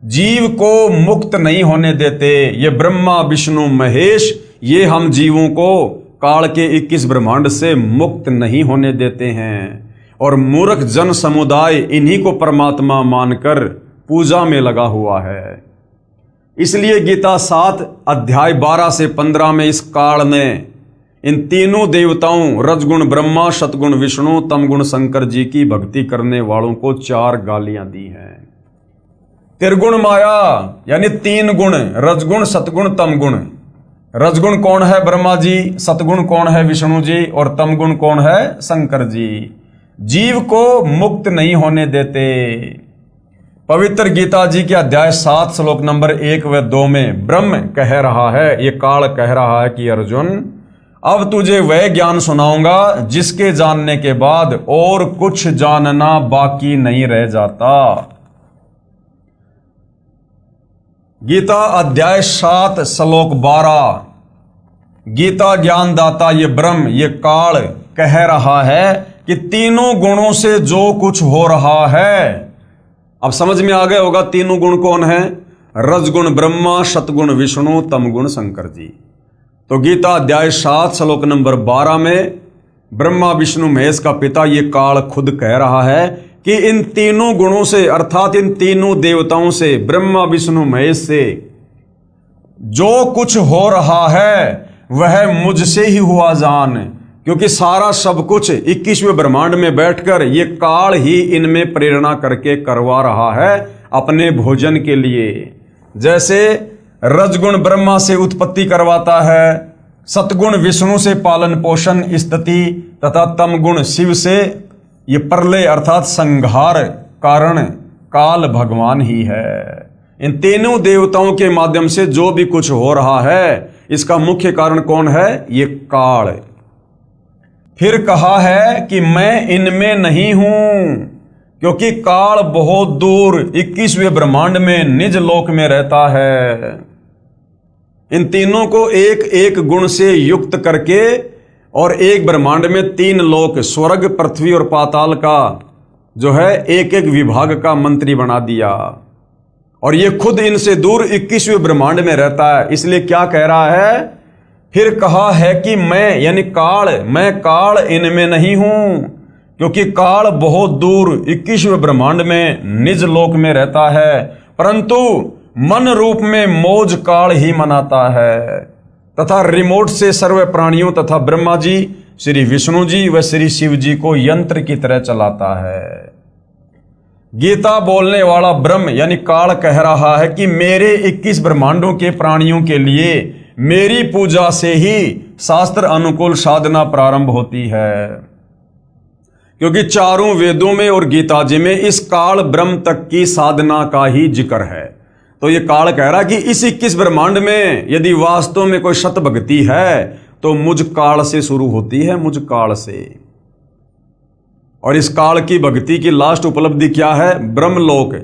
जीव को मुक्त नहीं होने देते। ये ब्रह्मा विष्णु महेश, ये हम जीवों को काल के 21 ब्रह्मांड से मुक्त नहीं होने देते हैं, और मूर्ख जन समुदाय इन्हीं को परमात्मा मानकर पूजा में लगा हुआ है। इसलिए गीता 7 अध्याय 12 से 15 में इस काल ने इन तीनों देवताओं रजगुण ब्रह्मा, सतगुण विष्णु, तमगुण शंकर जी की भक्ति करने वालों को 4 गालियां दी हैं। त्रिगुण माया यानी 3 गुण, रजगुण सतगुण तमगुण। रजगुण कौन है? ब्रह्मा जी। सतगुण कौन है? विष्णु जी। और तमगुण कौन है? शंकर जी। जीव को मुक्त नहीं होने देते। पवित्र गीता जी के अध्याय 7 श्लोक नंबर 1 व 2 में ब्रह्म कह रहा है, ये काल कह रहा है कि अर्जुन, अब तुझे वह ज्ञान सुनाऊंगा जिसके जानने के बाद और कुछ जानना बाकी नहीं रह जाता। गीता अध्याय 7 श्लोक 12, गीता ज्ञानदाता ये ब्रह्म, ये काल कह रहा है कि तीनों गुणों से जो कुछ हो रहा है, अब समझ में आ गया होगा तीनों गुण कौन है? रजगुण ब्रह्मा, सतगुण विष्णु, तमगुण शंकर जी। तो गीता अध्याय 7 श्लोक नंबर 12 में ब्रह्मा विष्णु महेश का पिता ये काल खुद कह रहा है कि इन तीनों गुणों से, अर्थात इन तीनों देवताओं से, ब्रह्मा विष्णु महेश से जो कुछ हो रहा है वह मुझसे ही हुआ जान, क्योंकि सारा सब कुछ 21वें ब्रह्मांड में बैठकर ये काल ही इनमें प्रेरणा करके करवा रहा है अपने भोजन के लिए। जैसे रजगुण ब्रह्मा से उत्पत्ति करवाता है, सतगुण विष्णु से पालन पोषण स्थिति तथा तमगुण शिव से ये प्रलय अर्थात संहार कारण काल भगवान ही है। इन तीनों देवताओं के माध्यम से जो भी कुछ हो रहा है इसका मुख्य कारण कौन है? ये काल। फिर कहा है कि मैं इनमें नहीं हूं, क्योंकि काल बहुत दूर 21वें ब्रह्मांड में निज लोक में रहता है। इन तीनों को एक एक गुण से युक्त करके और एक ब्रह्मांड में 3 लोक, स्वर्ग, पृथ्वी और पाताल का जो है एक एक विभाग का मंत्री बना दिया, और ये खुद इनसे दूर 21वें ब्रह्मांड में रहता है। इसलिए क्या कह रहा है? फिर कहा है कि मैं यानी काल, मैं काल इनमें नहीं हूं, क्योंकि काल बहुत दूर 21वें ब्रह्मांड में निज लोक में रहता है, परंतु मन रूप में मौज काल ही मनाता है तथा रिमोट से सर्व प्राणियों तथा ब्रह्मा जी, श्री विष्णु जी व श्री शिव जी को यंत्र की तरह चलाता है। गीता बोलने वाला ब्रह्म यानी काल कह रहा है कि मेरे 21 ब्रह्मांडों के प्राणियों के लिए मेरी पूजा से ही शास्त्र अनुकूल साधना प्रारंभ होती है, क्योंकि चारों वेदों में और गीता जी में इस काल ब्रह्म तक की साधना का ही जिक्र है। तो ये काल कह रहा कि इस 21 ब्रह्मांड में यदि वास्तव में कोई सत भक्ति है तो मुझ काल से शुरू होती है, मुझ काल से। और इस काल की भक्ति की लास्ट उपलब्धि क्या है? ब्रह्मलोक।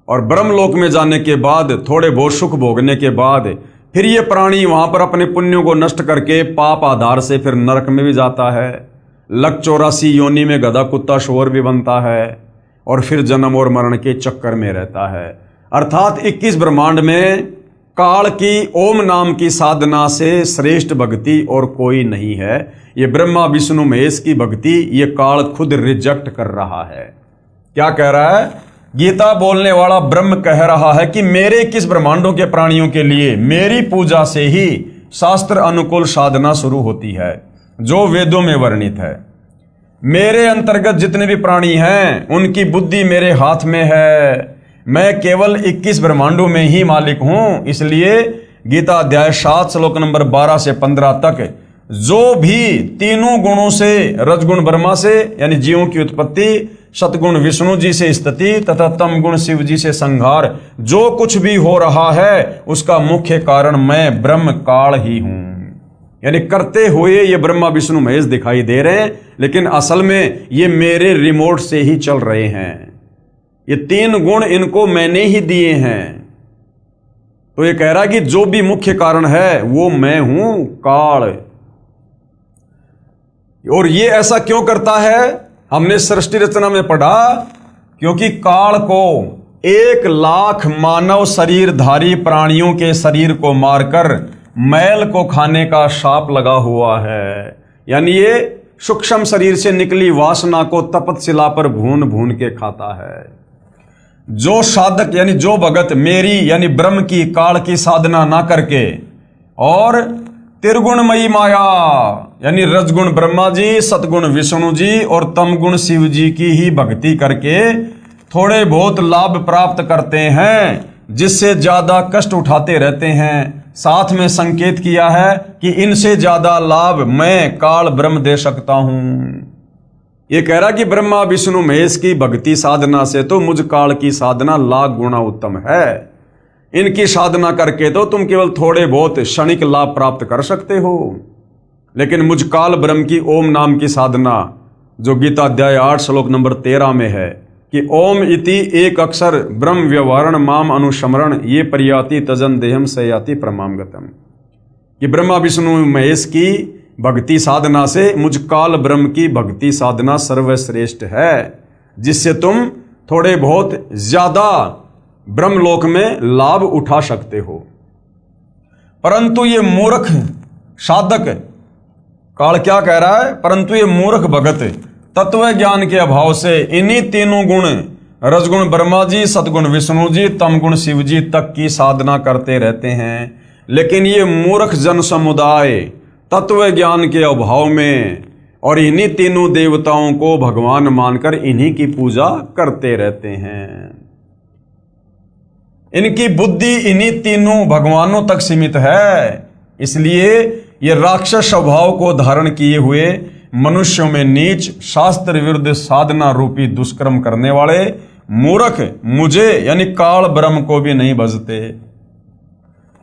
और ब्रह्मलोक में जाने के बाद थोड़े बहुत सुख भोगने के बाद फिर ये प्राणी वहां पर अपने पुण्यों को नष्ट करके पाप आधार से फिर नरक में भी जाता है। लक 84 योनि में गधा कुत्ता शोर भी बनता है और फिर जन्म और मरण के चक्कर में रहता है। अर्थात 21 ब्रह्मांड में काल की ओम नाम की साधना से श्रेष्ठ भक्ति और कोई नहीं है। ये ब्रह्मा विष्णु महेश की भक्ति ये काल खुद रिजेक्ट कर रहा है। क्या कह रहा है? गीता बोलने वाला ब्रह्म कह रहा है कि मेरे 21 ब्रह्मांडों के प्राणियों के लिए मेरी पूजा से ही शास्त्र अनुकूल साधना शुरू होती है जो वेदों में वर्णित है। मेरे अंतर्गत जितने भी प्राणी हैं उनकी बुद्धि मेरे हाथ में है। मैं केवल 21 ब्रह्मांडों में ही मालिक हूं। इसलिए गीता अध्याय 7 श्लोक नंबर 12 से 15 तक जो भी तीनों गुणों से, रजगुण ब्रह्मा से यानी जीवों की उत्पत्ति, सतगुण विष्णु जी से स्थिति तथा तम गुण शिव जी से संहार, जो कुछ भी हो रहा है उसका मुख्य कारण मैं ब्रह्म काल ही हूं। यानी करते हुए ये ब्रह्मा विष्णु महेश दिखाई दे रहे हैं, लेकिन असल में ये मेरे रिमोट से ही चल रहे हैं। ये तीन गुण इनको मैंने ही दिए हैं। तो ये कह रहा है कि जो भी मुख्य कारण है वो मैं हूं, काल। और ये ऐसा क्यों करता है? हमने सृष्टि रचना में पढ़ा, क्योंकि काल को 1 लाख मानव शरीरधारी प्राणियों के शरीर को मारकर मैल को खाने का शाप लगा हुआ है। यानी ये सूक्ष्म शरीर से निकली वासना को तपतशिला पर भून भून के खाता है। जो साधक यानी जो भगत मेरी यानी ब्रह्म की काल की साधना ना करके और त्रिगुणमयी माया यानी रजगुण ब्रह्मा जी, सतगुण विष्णु जी और तमगुण शिव जी की ही भक्ति करके थोड़े बहुत लाभ प्राप्त करते हैं, जिससे ज्यादा कष्ट उठाते रहते हैं। साथ में संकेत किया है कि इनसे ज्यादा लाभ मैं काल ब्रह्म दे सकता हूं। ये कह रहा कि ब्रह्मा विष्णु महेश की भक्ति साधना से तो मुझ काल की साधना लाख गुना उत्तम है। इनकी साधना करके तो तुम केवल थोड़े बहुत क्षणिक लाभ प्राप्त कर सकते हो, लेकिन मुझ काल ब्रह्म की ओम नाम की साधना जो गीता अध्याय 8 श्लोक नंबर 13 में है कि ओम इति एक अक्षर ब्रह्म व्यवहारण माम अनुस्मरण ये परियाति तजन देहम सयाति प्रमाम गतम। कि ब्रह्मा विष्णु महेश की भक्ति साधना से मुझ काल ब्रह्म की भक्ति साधना सर्वश्रेष्ठ है, जिससे तुम थोड़े बहुत ज्यादा ब्रह्मलोक में लाभ उठा सकते हो। परंतु ये मूर्ख साधक, काल क्या कह रहा है? परंतु ये मूर्ख भगत तत्व ज्ञान के अभाव से इन्हीं तीनों गुण रजगुण ब्रह्मा जी, सतगुण विष्णु जी, तमगुण शिव जी तक की साधना करते रहते हैं। लेकिन ये मूर्ख जन समुदाय तत्व ज्ञान के अभाव में और इन्हीं तीनों देवताओं को भगवान मानकर इन्हीं की पूजा करते रहते हैं। इनकी बुद्धि इन्हीं तीनों भगवानों तक सीमित है। इसलिए ये राक्षस स्वभाव को धारण किए हुए मनुष्यों में नीच शास्त्र विरुद्ध साधना रूपी दुष्कर्म करने वाले मूर्ख मुझे यानी काल ब्रह्म को भी नहीं भजते।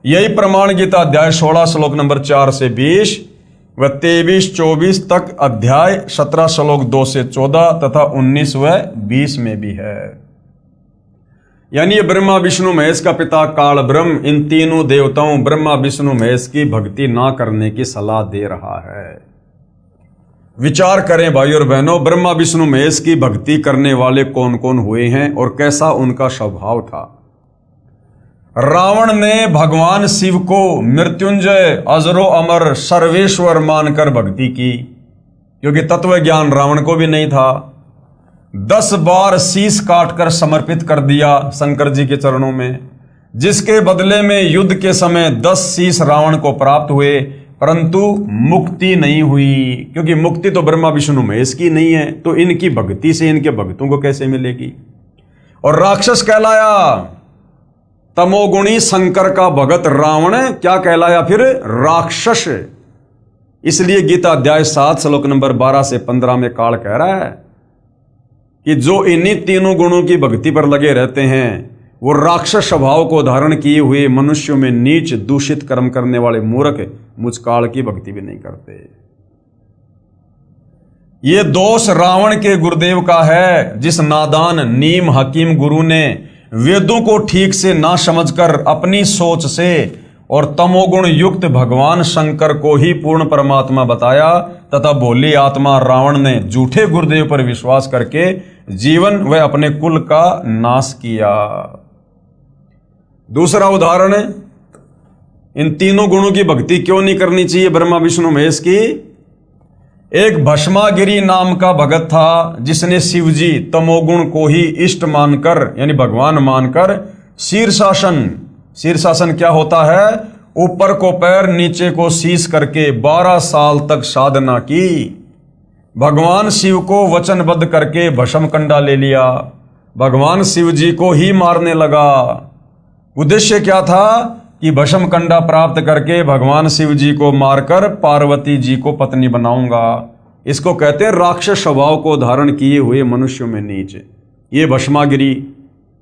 यही प्रमाण गीता अध्याय 16 श्लोक नंबर 4 से 20 व 23-24 तक, अध्याय 17 श्लोक 2 से 14 तथा 19 व 20 में भी है। यानी ये ब्रह्मा विष्णु महेश का पिता काल ब्रह्म इन तीनों देवताओं ब्रह्मा विष्णु महेश की भक्ति ना करने की सलाह दे रहा है। विचार करें भाई और बहनों, ब्रह्मा विष्णु महेश की भक्ति करने वाले कौन कौन हुए हैं और कैसा उनका स्वभाव था। रावण ने भगवान शिव को मृत्युंजय अजरो अमर सर्वेश्वर मानकर भक्ति की, क्योंकि तत्व ज्ञान रावण को भी नहीं था। 10 बार शीश काटकर समर्पित कर दिया शंकर जी के चरणों में, जिसके बदले में युद्ध के समय 10 शीश रावण को प्राप्त हुए, परंतु मुक्ति नहीं हुई, क्योंकि मुक्ति तो ब्रह्मा विष्णु महेश की नहीं है, तो इनकी भक्ति से इनके भक्तों को कैसे मिलेगी। और राक्षस कहलाया, तमोगुणी शंकर का भगत रावण क्या कहलाया फिर? राक्षस। इसलिए गीता अध्याय 7 श्लोक नंबर 12 से 15 में काल कह रहा है कि जो इन्हीं तीनों गुणों की भक्ति पर लगे रहते हैं वो राक्षस स्वभाव को धारण किए हुए मनुष्यों में नीच दूषित कर्म करने वाले मूर्ख मुझ काल की भक्ति भी नहीं करते। ये दोष रावण के गुरुदेव का है, जिस नादान नीम हकीम गुरु ने वेदों को ठीक से ना समझकर अपनी सोच से और तमोगुण युक्त भगवान शंकर को ही पूर्ण परमात्मा बताया तथा भोली आत्मा रावण ने झूठे गुरुदेव पर विश्वास करके जीवन व अपने कुल का नाश किया। दूसरा उदाहरण, इन तीनों गुणों की भक्ति क्यों नहीं करनी चाहिए ब्रह्मा विष्णु महेश की। एक भस्मागिरी नाम का भगत था, जिसने शिवजी तमोगुण को ही इष्ट मानकर यानी भगवान मानकर शीर्षासन क्या होता है, ऊपर को पैर नीचे को शीश करके 12 साल तक साधना की। भगवान शिव को वचनबद्ध करके भस्म कंडा ले लिया, भगवान शिव जी को ही मारने लगा। उद्देश्य क्या था कि भस्म कंडा प्राप्त करके भगवान शिव जी को मारकर पार्वती जी को पत्नी बनाऊंगा। इसको कहते हैं राक्षस स्वभाव को धारण किए हुए मनुष्यों में नीच। ये भस्मागिरी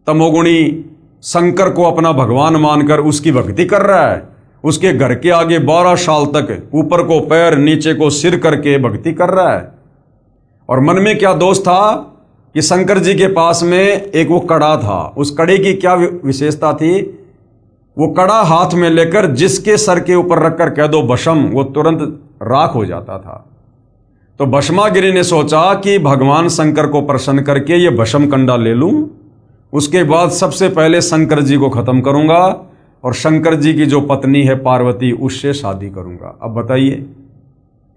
तमोगुणी शंकर को अपना भगवान मानकर उसकी भक्ति कर रहा है, उसके घर के आगे 12 साल तक ऊपर को पैर नीचे को सिर करके भक्ति कर रहा है। और मन में क्या दोष था कि शंकर जी के पास में एक वो कड़ा था, उस कड़े की क्या विशेषता थी, वो कड़ा हाथ में लेकर जिसके सर के ऊपर रखकर कह दो भस्म, वो तुरंत राख हो जाता था। तो भस्मागिरी ने सोचा कि भगवान शंकर को प्रसन्न करके ये भस्म कंडा ले लूं, उसके बाद सबसे पहले शंकर जी को खत्म करूंगा और शंकर जी की जो पत्नी है पार्वती उससे शादी करूंगा। अब बताइए,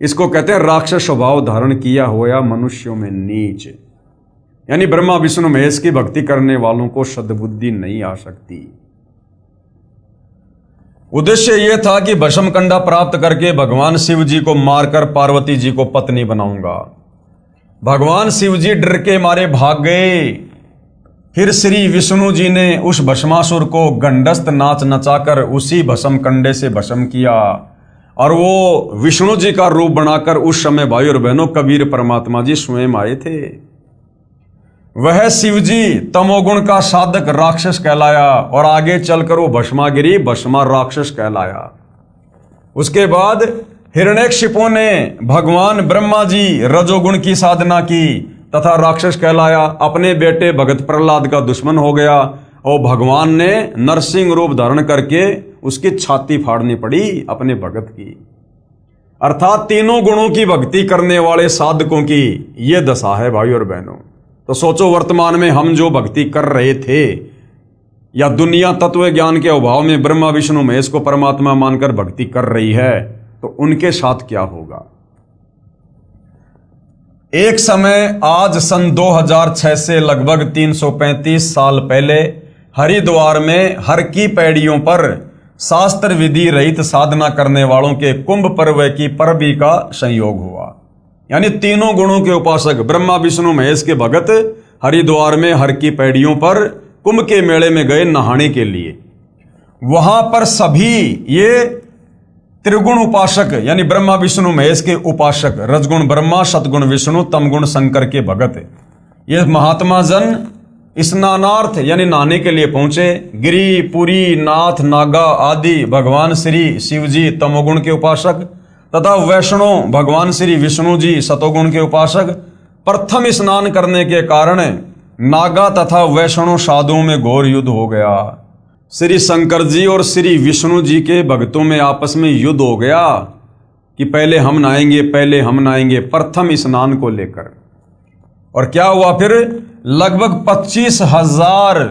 इसको कहते हैं राक्षस स्वभाव धारण किया हुआ मनुष्यों में नीच। यानी ब्रह्मा विष्णु महेश की भक्ति करने वालों को सद्बुद्धि नहीं आ सकती। उद्देश्य यह था कि भस्म कंडा प्राप्त करके भगवान शिव जी को मारकर पार्वती जी को पत्नी बनाऊंगा। भगवान शिव जी डर के मारे भाग गए। फिर श्री विष्णु जी ने उस भस्मासुर को गंडस्त नाच नचाकर उसी भस्म कंडे से भस्म किया और वो विष्णु जी का रूप बनाकर उस समय भाई और बहनों कबीर परमात्मा जी स्वयं आए थे। वह शिव जी तमोगुण का साधक राक्षस कहलाया और आगे चलकर वो भस्मागिरी भस्मा राक्षस कहलाया। उसके बाद हिरण्यकशिपु ने भगवान ब्रह्मा जी रजोगुण की साधना की तथा राक्षस कहलाया, अपने बेटे भगत प्रहलाद का दुश्मन हो गया और भगवान ने नरसिंह रूप धारण करके उसकी छाती फाड़नी पड़ी अपने भगत की। अर्थात तीनों गुणों की भक्ति करने वाले साधकों की ये दशा है भाई और बहनों। तो सोचो, वर्तमान में हम जो भक्ति कर रहे थे या दुनिया तत्व ज्ञान के अभाव में ब्रह्मा विष्णु महेश को परमात्मा मानकर भक्ति कर रही है, तो उनके साथ क्या होगा। एक समय आज सन 2006 से लगभग 335 साल पहले हरिद्वार में हर की पैड़ियों पर शास्त्र विधि रहित साधना करने वालों के कुंभ पर्व की परबी का संयोग हुआ। यानी तीनों गुणों के उपासक ब्रह्मा विष्णु महेश के भगत हरिद्वार में हर की पैड़ियों पर कुंभ के मेले में गए नहाने के लिए। वहां पर सभी ये त्रिगुण उपासक यानी ब्रह्मा विष्णु महेश के उपासक, रजगुण ब्रह्मा, सतगुण विष्णु, तमगुण शंकर के भगत, ये महात्मा जन स्नानार्थ यानी नहाने के लिए पहुंचे। गिरी, पुरी, नाथ, नागा आदि भगवान श्री शिव जी तमोगुण के उपासक तथा वैष्णव भगवान श्री विष्णु जी सतोगुण के उपासक प्रथम स्नान करने के कारण नागा तथा वैष्णव साधुओं में घोर युद्ध हो गया। श्री शंकर जी और श्री विष्णु जी के भक्तों में आपस में युद्ध हो गया कि पहले हम नहाएंगे प्रथम स्नान को लेकर। और क्या हुआ फिर, लगभग 25,000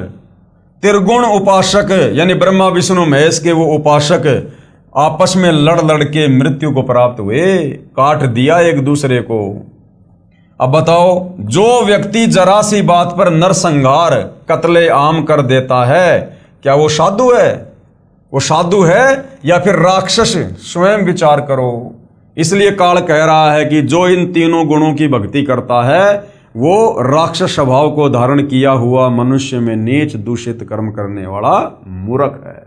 त्रिगुण उपासक यानी ब्रह्मा विष्णु महेश के वो उपासक आपस में लड़ के मृत्यु को प्राप्त हुए, काट दिया एक दूसरे को। अब बताओ, जो व्यक्ति जरा सी बात पर नरसंहार कत्ले आम कर देता है, क्या वो साधु है? वो साधु है या फिर राक्षस? स्वयं विचार करो। इसलिए काल कह रहा है कि जो इन तीनों गुणों की भक्ति करता है वो राक्षस स्वभाव को धारण किया हुआ मनुष्य में नीच दूषित कर्म करने वाला मूर्ख है।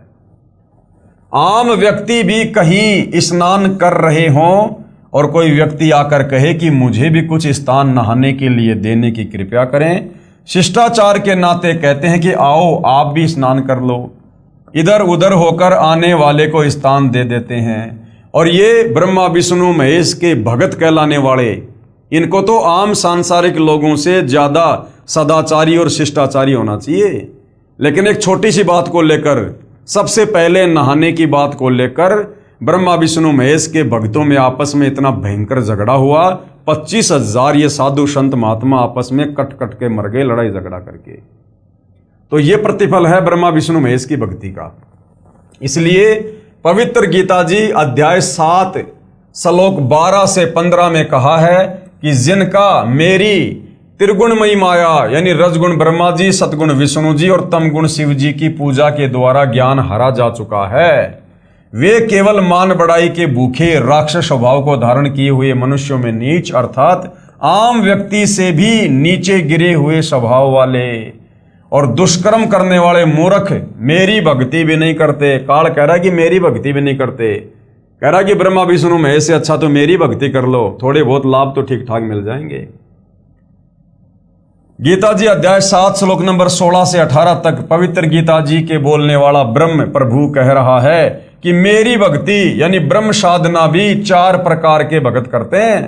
आम व्यक्ति भी कहीं स्नान कर रहे हों और कोई व्यक्ति आकर कहे कि मुझे भी कुछ स्थान नहाने के लिए देने की कृपया करें, शिष्टाचार के नाते कहते हैं कि आओ आप भी स्नान कर लो। इधर उधर होकर आने वाले को स्थान दे देते हैं। और ये ब्रह्मा विष्णु महेश के भगत कहलाने वाले, इनको तो आम सांसारिक लोगों से ज़्यादा सदाचारी और शिष्टाचारी होना चाहिए। लेकिन एक छोटी सी बात को लेकर, सबसे पहले नहाने की बात को लेकर ब्रह्मा विष्णु महेश के भक्तों में आपस में इतना भयंकर झगड़ा हुआ, 25,000 ये साधु संत महात्मा आपस में कट कट के मर गए लड़ाई झगड़ा करके। तो ये प्रतिफल है ब्रह्मा विष्णु महेश की भक्ति का। इसलिए पवित्र गीता जी अध्याय 7 श्लोक 12 से 15 में कहा है कि जिनका मेरी त्रिगुणमयी माया यानी रजगुण ब्रह्मा जी, सतगुण विष्णु जी और तमगुण शिव जी की पूजा के द्वारा ज्ञान हरा जा चुका है, वे केवल मान बढ़ाई के भूखे राक्षस स्वभाव को धारण किए हुए मनुष्यों में नीच अर्थात आम व्यक्ति से भी नीचे गिरे हुए स्वभाव वाले और दुष्कर्म करने वाले मूर्ख मेरी भक्ति भी नहीं करते। काल कह रहा है कि मेरी भक्ति भी नहीं करते, कह रहा है कि ब्रह्मा विष्णु महेश से अच्छा तो मेरी भक्ति कर लो, थोड़े बहुत लाभ तो ठीक ठाक मिल जाएंगे। गीता जी अध्याय 7 श्लोक नंबर 16 से 18 तक पवित्र गीता जी के बोलने वाला ब्रह्म प्रभु कह रहा है कि मेरी भक्ति यानी ब्रह्म साधना भी 4 प्रकार के भगत करते हैं।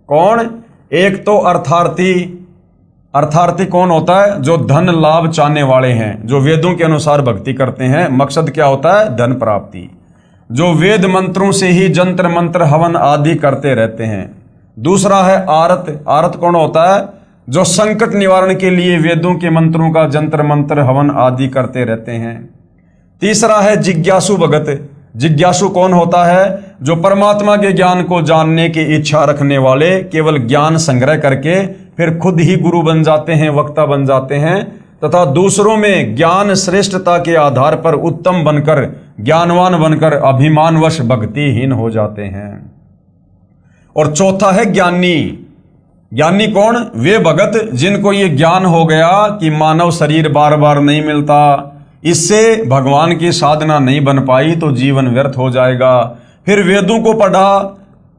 कौन? एक तो अर्थार्थी। अर्थार्थी कौन होता है? जो धन लाभ चाहने वाले हैं, जो वेदों के अनुसार भक्ति करते हैं। मकसद क्या होता है? धन प्राप्ति। जो वेद मंत्रों से ही जंत्र मंत्र हवन आदि करते रहते हैं। दूसरा है आरत। आरत कौन होता है? जो संकट निवारण के लिए वेदों के मंत्रों का जंत्र मंत्र हवन आदि करते रहते हैं। तीसरा है जिज्ञासु भगत। जिज्ञासु कौन होता है? जो परमात्मा के ज्ञान को जानने की इच्छा रखने वाले, केवल ज्ञान संग्रह करके फिर खुद ही गुरु बन जाते हैं, वक्ता बन जाते हैं तथा दूसरों में ज्ञान श्रेष्ठता के आधार पर उत्तम बनकर, ज्ञानवान बनकर अभिमानवश भक्तिहीन हो जाते हैं। और चौथा है ज्ञानी। ज्ञानी कौन? वे भगत जिनको ये ज्ञान हो गया कि मानव शरीर बार बार नहीं मिलता, इससे भगवान की साधना नहीं बन पाई तो जीवन व्यर्थ हो जाएगा। फिर वेदों को पढ़ा,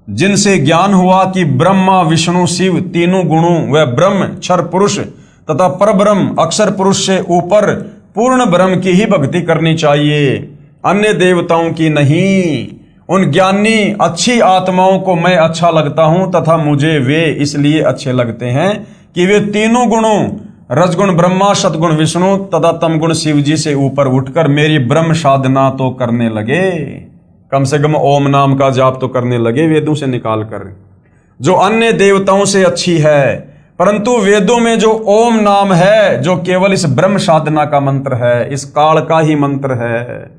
जिनसे ज्ञान हुआ कि ब्रह्मा विष्णु शिव तीनों गुणों व ब्रह्म क्षर पुरुष तथा परब्रह्म अक्षर पुरुष से ऊपर पूर्ण ब्रह्म की ही भक्ति करनी चाहिए, अन्य देवताओं की नहीं। उन ज्ञानी अच्छी आत्माओं को मैं अच्छा लगता हूं तथा मुझे वे इसलिए अच्छे लगते हैं कि वे तीनों गुणों रजगुण ब्रह्मा, सतगुण विष्णु तथा तमगुण शिव जी से ऊपर उठकर मेरी ब्रह्म साधना तो करने लगे, कम से कम ओम नाम का जाप तो करने लगे वेदों से निकाल कर, जो अन्य देवताओं से अच्छी है। परंतु वेदों में जो ओम नाम है, जो केवल इस ब्रह्म साधना का मंत्र है, इस काल का ही मंत्र है,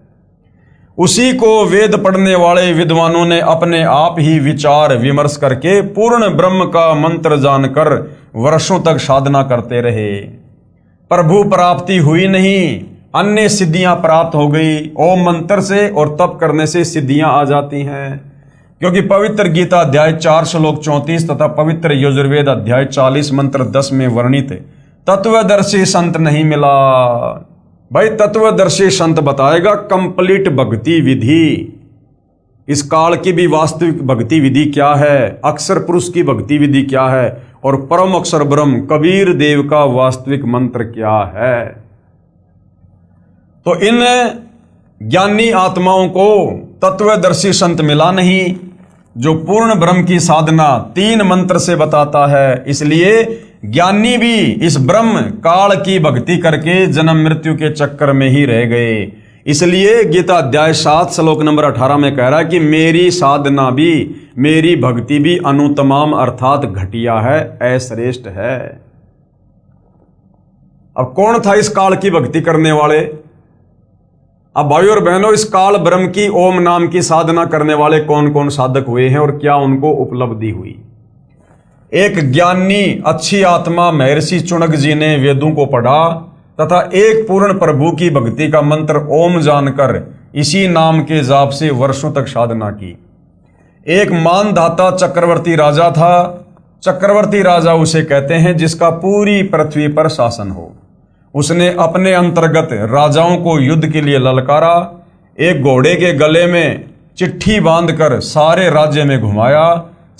उसी को वेद पढ़ने वाले विद्वानों ने अपने आप ही विचार विमर्श करके पूर्ण ब्रह्म का मंत्र जानकर वर्षों तक साधना करते रहे। प्रभु प्राप्ति हुई नहीं, अन्य सिद्धियां प्राप्त हो गई। ओम मंत्र से और तप करने से सिद्धियां आ जाती हैं, क्योंकि पवित्र गीता अध्याय 4 श्लोक 34 तथा पवित्र यजुर्वेद अध्याय 40 मंत्र 10 में वर्णित तत्वदर्शी संत नहीं मिला। भाई तत्वदर्शी संत बताएगा कंप्लीट भक्ति विधि, इस काल की भी वास्तविक भक्ति विधि क्या है, अक्षर पुरुष की भक्ति विधि क्या है और परम अक्षर ब्रह्म कबीर देव का वास्तविक मंत्र क्या है। तो इन ज्ञानी आत्माओं को तत्वदर्शी संत मिला नहीं, जो पूर्ण ब्रह्म की साधना 3 मंत्र से बताता है। इसलिए ज्ञानी भी इस ब्रह्म काल की भक्ति करके जन्म मृत्यु के चक्कर में ही रह गए। इसलिए गीता अध्याय 7 श्लोक नंबर 18 में कह रहा है कि मेरी साधना भी, मेरी भक्ति भी अनुत्तमाम अर्थात घटिया है, अश्रेष्ठ है। अब कौन था इस काल की भक्ति करने वाले? अब भाइयों और बहनों, इस काल ब्रह्म की ओम नाम की साधना करने वाले कौन कौन साधक हुए हैं और क्या उनको उपलब्धि हुई? एक ज्ञानी अच्छी आत्मा महर्षि चुनक जी ने वेदों को पढ़ा तथा एक पूर्ण प्रभु की भक्ति का मंत्र ओम जानकर इसी नाम के जाप से वर्षों तक साधना की। एक मानधाता चक्रवर्ती राजा था। चक्रवर्ती राजा उसे कहते हैं जिसका पूरी पृथ्वी पर शासन हो। उसने अपने अंतर्गत राजाओं को युद्ध के लिए ललकारा, एक घोड़े के गले में चिट्ठी बांधकर सारे राज्य में घुमाया,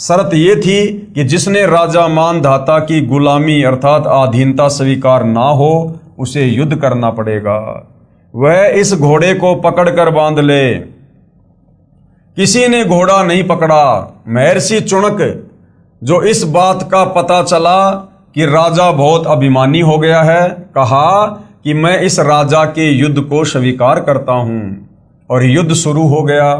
शर्त ये थी कि जिसने राजा मानधाता की गुलामी अर्थात अधीनता स्वीकार ना हो उसे युद्ध करना पड़ेगा। वह इस घोड़े को पकड़कर बांध ले। किसी ने घोड़ा नहीं पकड़ा। महर्षि चुनक जो इस बात का पता चला कि राजा बहुत अभिमानी हो गया है, कहा कि मैं इस राजा के युद्ध को स्वीकार करता हूं। और युद्ध शुरू हो गया।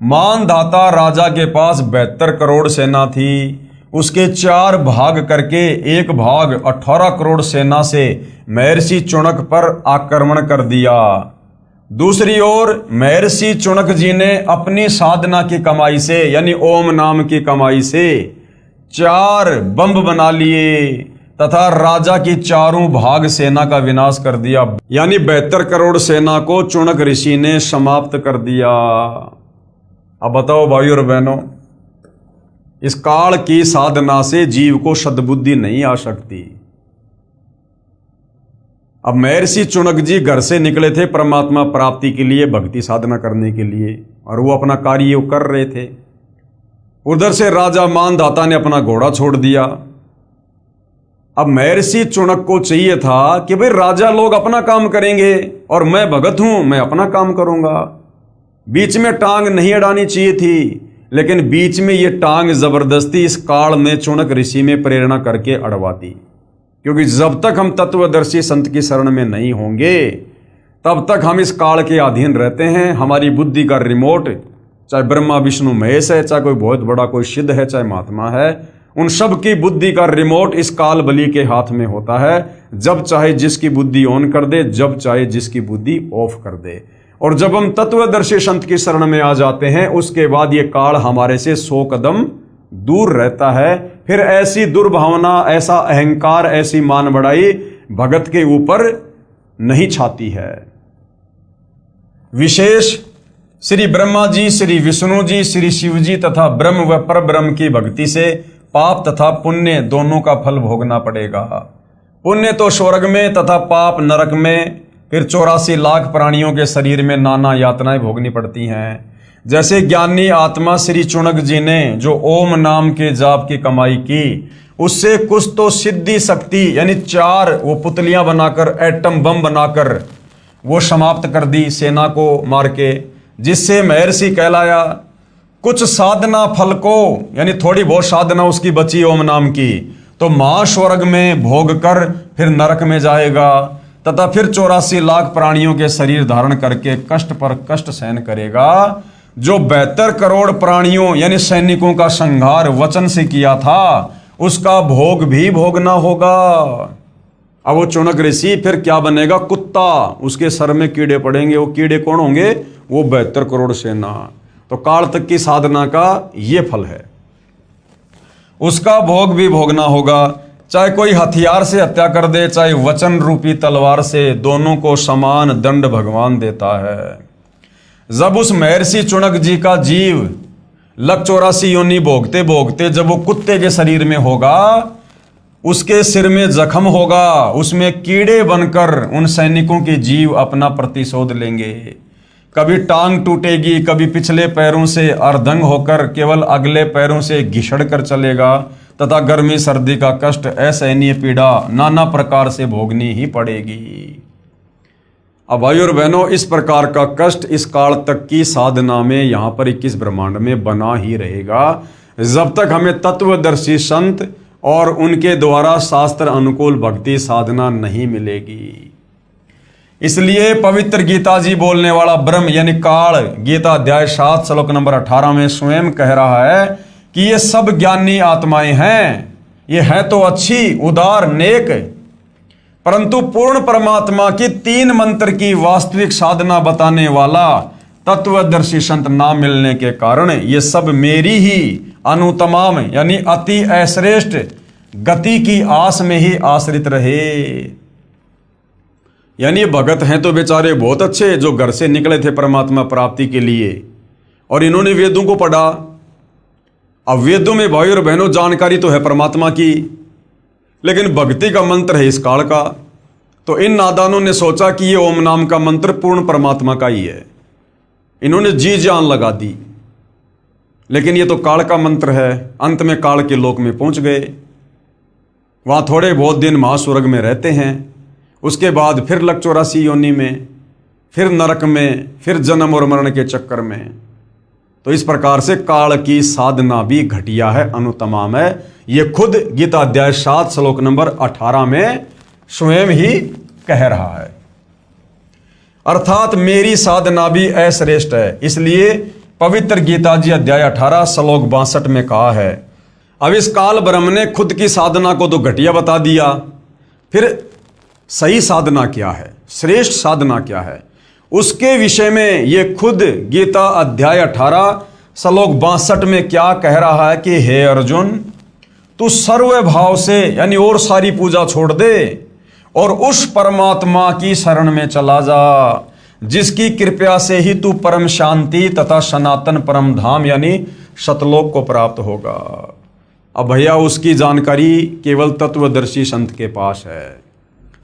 मानधाता राजा के पास 72 करोड़ सेना थी। उसके 4 भाग करके एक भाग 18 करोड़ सेना से महर्षि चुनक पर आक्रमण कर दिया। दूसरी ओर महर्षि चुनक जी ने अपनी साधना की कमाई से यानी ओम नाम की कमाई से 4 बम बना लिए तथा राजा की चारों भाग सेना का विनाश कर दिया। यानी 72 करोड़ सेना को चुनक ऋषि ने समाप्त कर दिया। अब बताओ भाइयों और बहनों, इस काल की साधना से जीव को सद्बुद्धि नहीं आ सकती। अब महर्षि चुनक जी घर से निकले थे परमात्मा प्राप्ति के लिए, भक्ति साधना करने के लिए, और वो अपना कार्य कर रहे थे। उधर से राजा मानधाता ने अपना घोड़ा छोड़ दिया। अब महर्षि चुनक को चाहिए था कि भाई राजा लोग अपना काम करेंगे और मैं भगत हूं, मैं अपना काम करूंगा। बीच में टांग नहीं अड़ानी चाहिए थी, लेकिन बीच में ये टांग जबरदस्ती इस काल में चुनक ऋषि में प्रेरणा करके अड़वाती। क्योंकि जब तक हम तत्वदर्शी संत की शरण में नहीं होंगे तब तक हम इस काल के अधीन रहते हैं। हमारी बुद्धि का रिमोट, चाहे ब्रह्मा विष्णु महेश है, चाहे कोई बहुत बड़ा कोई सिद्ध है, चाहे महात्मा है, उन सब की बुद्धि का रिमोट इस काल बली के हाथ में होता है। जब चाहे जिसकी बुद्धि ऑन कर दे, जब चाहे जिसकी बुद्धि ऑफ कर दे। और जब हम तत्वदर्शी संत की शरण में आ जाते हैं उसके बाद ये काल हमारे से 100 कदम दूर रहता है। फिर ऐसी दुर्भावना, ऐसा अहंकार, ऐसी मान बढ़ाई भगत के ऊपर नहीं छाती है। विशेष श्री ब्रह्मा जी, श्री विष्णु जी, श्री शिव जी तथा ब्रह्म व परब्रह्म की भक्ति से पाप तथा पुण्य दोनों का फल भोगना पड़ेगा। पुण्य तो स्वर्ग में तथा पाप नरक में। फिर 84 लाख प्राणियों के शरीर में नाना यातनाएं भोगनी पड़ती हैं। जैसे ज्ञानी आत्मा श्री चुनक जी ने जो ओम नाम के जाप की कमाई की, उससे कुछ तो सिद्धि शक्ति यानी 4 वो पुतलियां बनाकर, एटम बम बनाकर वो समाप्त कर दी सेना को मार के, जिससे महर्षि कहलाया। कुछ साधना फल को यानी थोड़ी बहुत साधना उसकी बची ओम नाम की, तो महास्वर्ग में भोग कर फिर नरक में जाएगा तथा फिर 84 लाख प्राणियों के शरीर धारण करके कष्ट पर कष्ट सहन करेगा। जो 72 करोड़ प्राणियों यानी सैनिकों का संहार वचन से किया था उसका भोग भी भोगना होगा। अब वो चुनक ऋषि फिर क्या बनेगा? कुत्ता। उसके सर में कीड़े पड़ेंगे। वो कीड़े कौन होंगे? वो 72 करोड़ सेना। तो काल तक की साधना का ये फल है, उसका भोग भी भोगना होगा। चाहे कोई हथियार से हत्या कर दे, चाहे वचन रूपी तलवार से, दोनों को समान दंड भगवान देता है। जब उस महर्षि चुनक जी का जीव 184 योनि भोगते भोगते जब वो कुत्ते के शरीर में होगा, उसके सिर में जख्म होगा, उसमें कीड़े बनकर उन सैनिकों के जीव अपना प्रतिशोध लेंगे। कभी टांग टूटेगी, कभी पिछले पैरों से अर्धंग होकर केवल अगले पैरों से घिसड़ कर चलेगा तथा गर्मी सर्दी का कष्ट, असहनीय पीड़ा नाना प्रकार से भोगनी ही पड़ेगी। अब भाइयों और बहनों, इस प्रकार का कष्ट इस काल तक की साधना में यहाँ पर 21 ब्रह्मांड में बना ही रहेगा, जब तक हमें तत्वदर्शी संत और उनके द्वारा शास्त्र अनुकूल भक्ति साधना नहीं मिलेगी। इसलिए पवित्र गीता जी बोलने वाला ब्रह्म यानी काल, गीता अध्याय 7 श्लोक नंबर 18 में स्वयं कह रहा है कि ये सब ज्ञानी आत्माएं हैं, ये है तो अच्छी, उदार, नेक, परंतु पूर्ण परमात्मा की 3 मंत्र की वास्तविक साधना बताने वाला तत्वदर्शी संत ना मिलने के कारण ये सब मेरी ही अनुतमाम यानी अति अश्रेष्ठ गति की आस में ही आश्रित रहे। यानी भगत हैं तो बेचारे बहुत अच्छे, जो घर से निकले थे परमात्मा प्राप्ति के लिए और इन्होंने वेदों को पढ़ा। अब वेदों में भाई और बहनों जानकारी तो है परमात्मा की, लेकिन भक्ति का मंत्र है इस काल का। तो इन नादानों ने सोचा कि ये ओम नाम का मंत्र पूर्ण परमात्मा का ही है। इन्होंने जी जान लगा दी। लेकिन ये तो काल का मंत्र है। अंत में काल के लोक में पहुंच गए, वहाँ थोड़े बहुत दिन महास्वर्ग में रहते हैं, उसके बाद फिर लक 84 योनि में, फिर नरक में, फिर जन्म और मरण के चक्कर में। तो इस प्रकार से काल की साधना भी घटिया है, अनुतमाम है। ये खुद गीता अध्याय 7 श्लोक नंबर 18 में स्वयं ही कह रहा है। अर्थात मेरी साधना भी अश्रेष्ठ है। इसलिए पवित्र गीता जी अध्याय 18 श्लोक 62 में कहा है। अब इस काल ब्रह्म ने खुद की साधना को तो घटिया बता दिया, फिर सही साधना क्या है, श्रेष्ठ साधना क्या है, उसके विषय में ये खुद गीता अध्याय 18 श्लोक 62 में क्या कह रहा है कि हे अर्जुन, तू सर्व भाव से यानी और सारी पूजा छोड़ दे और उस परमात्मा की शरण में चला जा जिसकी कृपया से ही तू परम शांति तथा सनातन परम धाम यानी सतलोक को प्राप्त होगा। अब भैया उसकी जानकारी केवल तत्वदर्शी संत के पास है।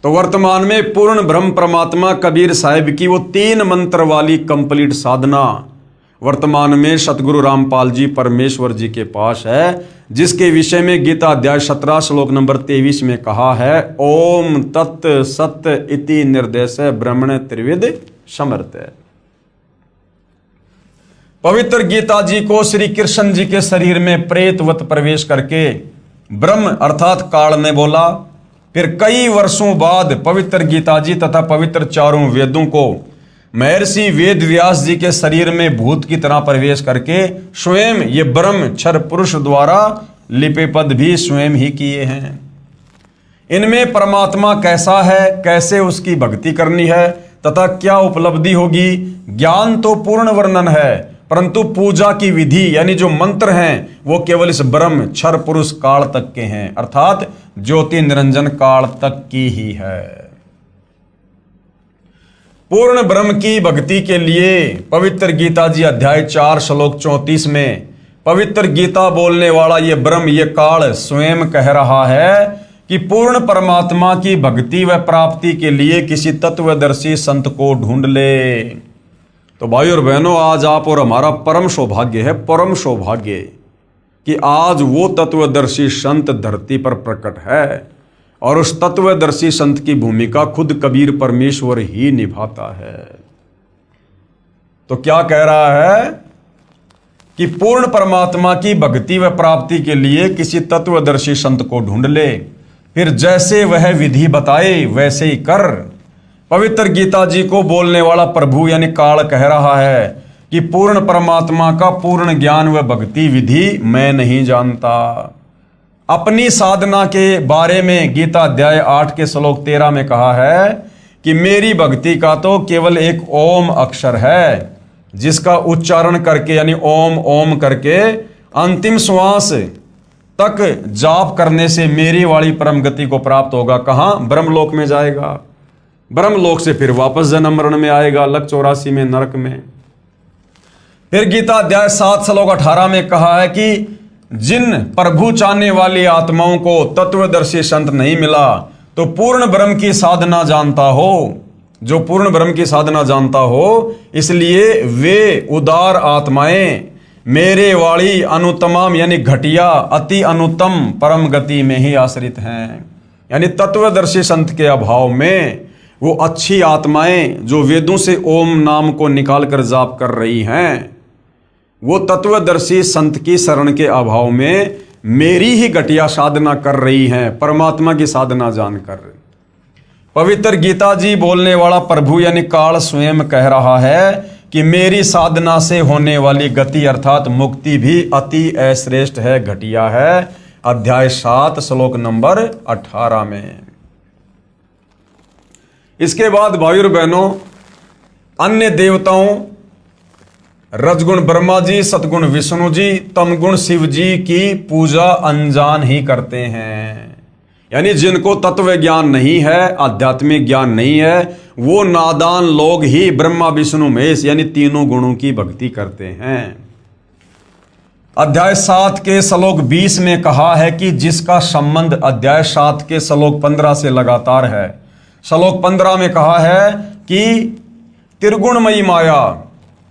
तो वर्तमान में पूर्ण ब्रह्म परमात्मा कबीर साहिब की वो 3 मंत्र वाली कंप्लीट साधना वर्तमान में सतगुरु रामपाल जी परमेश्वर जी के पास है, जिसके विषय में गीता अध्याय 17 श्लोक नंबर 23 में कहा है, ओम तत् सत इति निर्देश ब्रह्मण त्रिविध समर्थ। पवित्र गीता जी को श्री कृष्ण जी के शरीर में प्रेतवत प्रवेश करके ब्रह्म अर्थात काल ने बोला। फिर कई वर्षों बाद पवित्र गीता जी तथा पवित्र चारों वेदों को महर्षि वेद व्यास जी के शरीर में भूत की तरह प्रवेश करके स्वयं ये ब्रह्म क्षर पुरुष द्वारा लिपि पद भी स्वयं ही किए हैं। इनमें परमात्मा कैसा है, कैसे उसकी भक्ति करनी है तथा क्या उपलब्धि होगी, ज्ञान तो पूर्ण वर्णन है, परंतु पूजा की विधि यानी जो मंत्र हैं वो केवल इस ब्रह्म क्षर पुरुष काल तक के हैं, अर्थात ज्योति निरंजन काल तक की ही है। पूर्ण ब्रह्म की भक्ति के लिए पवित्र गीता जी अध्याय 4 श्लोक 34 में पवित्र गीता बोलने वाला ये ब्रह्म ये काल स्वयं कह रहा है कि पूर्ण परमात्मा की भक्ति व प्राप्ति के लिए किसी तत्वदर्शी संत को ढूंढ ले। तो भाई और बहनों, आज आप और हमारा परम सौभाग्य है, परम सौभाग्य कि आज वो तत्वदर्शी संत धरती पर प्रकट है और उस तत्वदर्शी संत की भूमिका खुद कबीर परमेश्वर ही निभाता है। तो क्या कह रहा है कि पूर्ण परमात्मा की भक्ति व प्राप्ति के लिए किसी तत्वदर्शी संत को ढूंढ ले, फिर जैसे वह विधि बताए वैसे ही कर। पवित्र गीता जी को बोलने वाला प्रभु यानी काल कह रहा है कि पूर्ण परमात्मा का पूर्ण ज्ञान व भक्ति विधि मैं नहीं जानता। अपनी साधना के बारे में गीता अध्याय 8 के श्लोक 13 में कहा है कि मेरी भक्ति का तो केवल एक ओम अक्षर है, जिसका उच्चारण करके यानी ओम ओम करके अंतिम श्वास तक जाप करने से मेरी वाली परम गति को प्राप्त होगा। कहाँ? ब्रह्मलोक में जाएगा। ब्रह्मलोक से फिर वापस जन्म मरण में आएगा, लक 84 में, नरक में। फिर गीता अध्याय 7 श्लोक 18 में कहा है कि जिन प्रभु चाहने वाली आत्माओं को तत्वदर्शी संत नहीं मिला तो पूर्ण ब्रह्म की साधना जानता हो, जो पूर्ण ब्रह्म की साधना जानता हो, इसलिए वे उदार आत्माएं मेरे वाली अनुतमाम यानी घटिया अति अनुतम परम गति में ही आश्रित हैं। यानी तत्वदर्शी संत के अभाव में वो अच्छी आत्माएं जो वेदों से ओम नाम को निकाल कर जाप कर रही हैं, वो तत्वदर्शी संत की शरण के अभाव में मेरी ही घटिया साधना कर रही हैं, परमात्मा की साधना जानकर। पवित्र गीता जी बोलने वाला प्रभु यानी काल स्वयं कह रहा है कि मेरी साधना से होने वाली गति अर्थात मुक्ति भी अति अश्रेष्ठ है, घटिया है। अध्याय 7 श्लोक नंबर 18 में। इसके बाद भाई और बहनों, अन्य देवताओं रजगुण ब्रह्मा जी, सतगुण विष्णु जी, तमगुण शिव जी की पूजा अनजान ही करते हैं। यानी जिनको तत्व ज्ञान नहीं है, आध्यात्मिक ज्ञान नहीं है, वो नादान लोग ही ब्रह्मा विष्णु महेश यानी तीनों गुणों की भक्ति करते हैं। अध्याय 7 के श्लोक 20 में कहा है कि जिसका संबंध अध्याय 7 के श्लोक 15 से लगातार है। श्लोक 15 में कहा है कि त्रिगुणमयी माया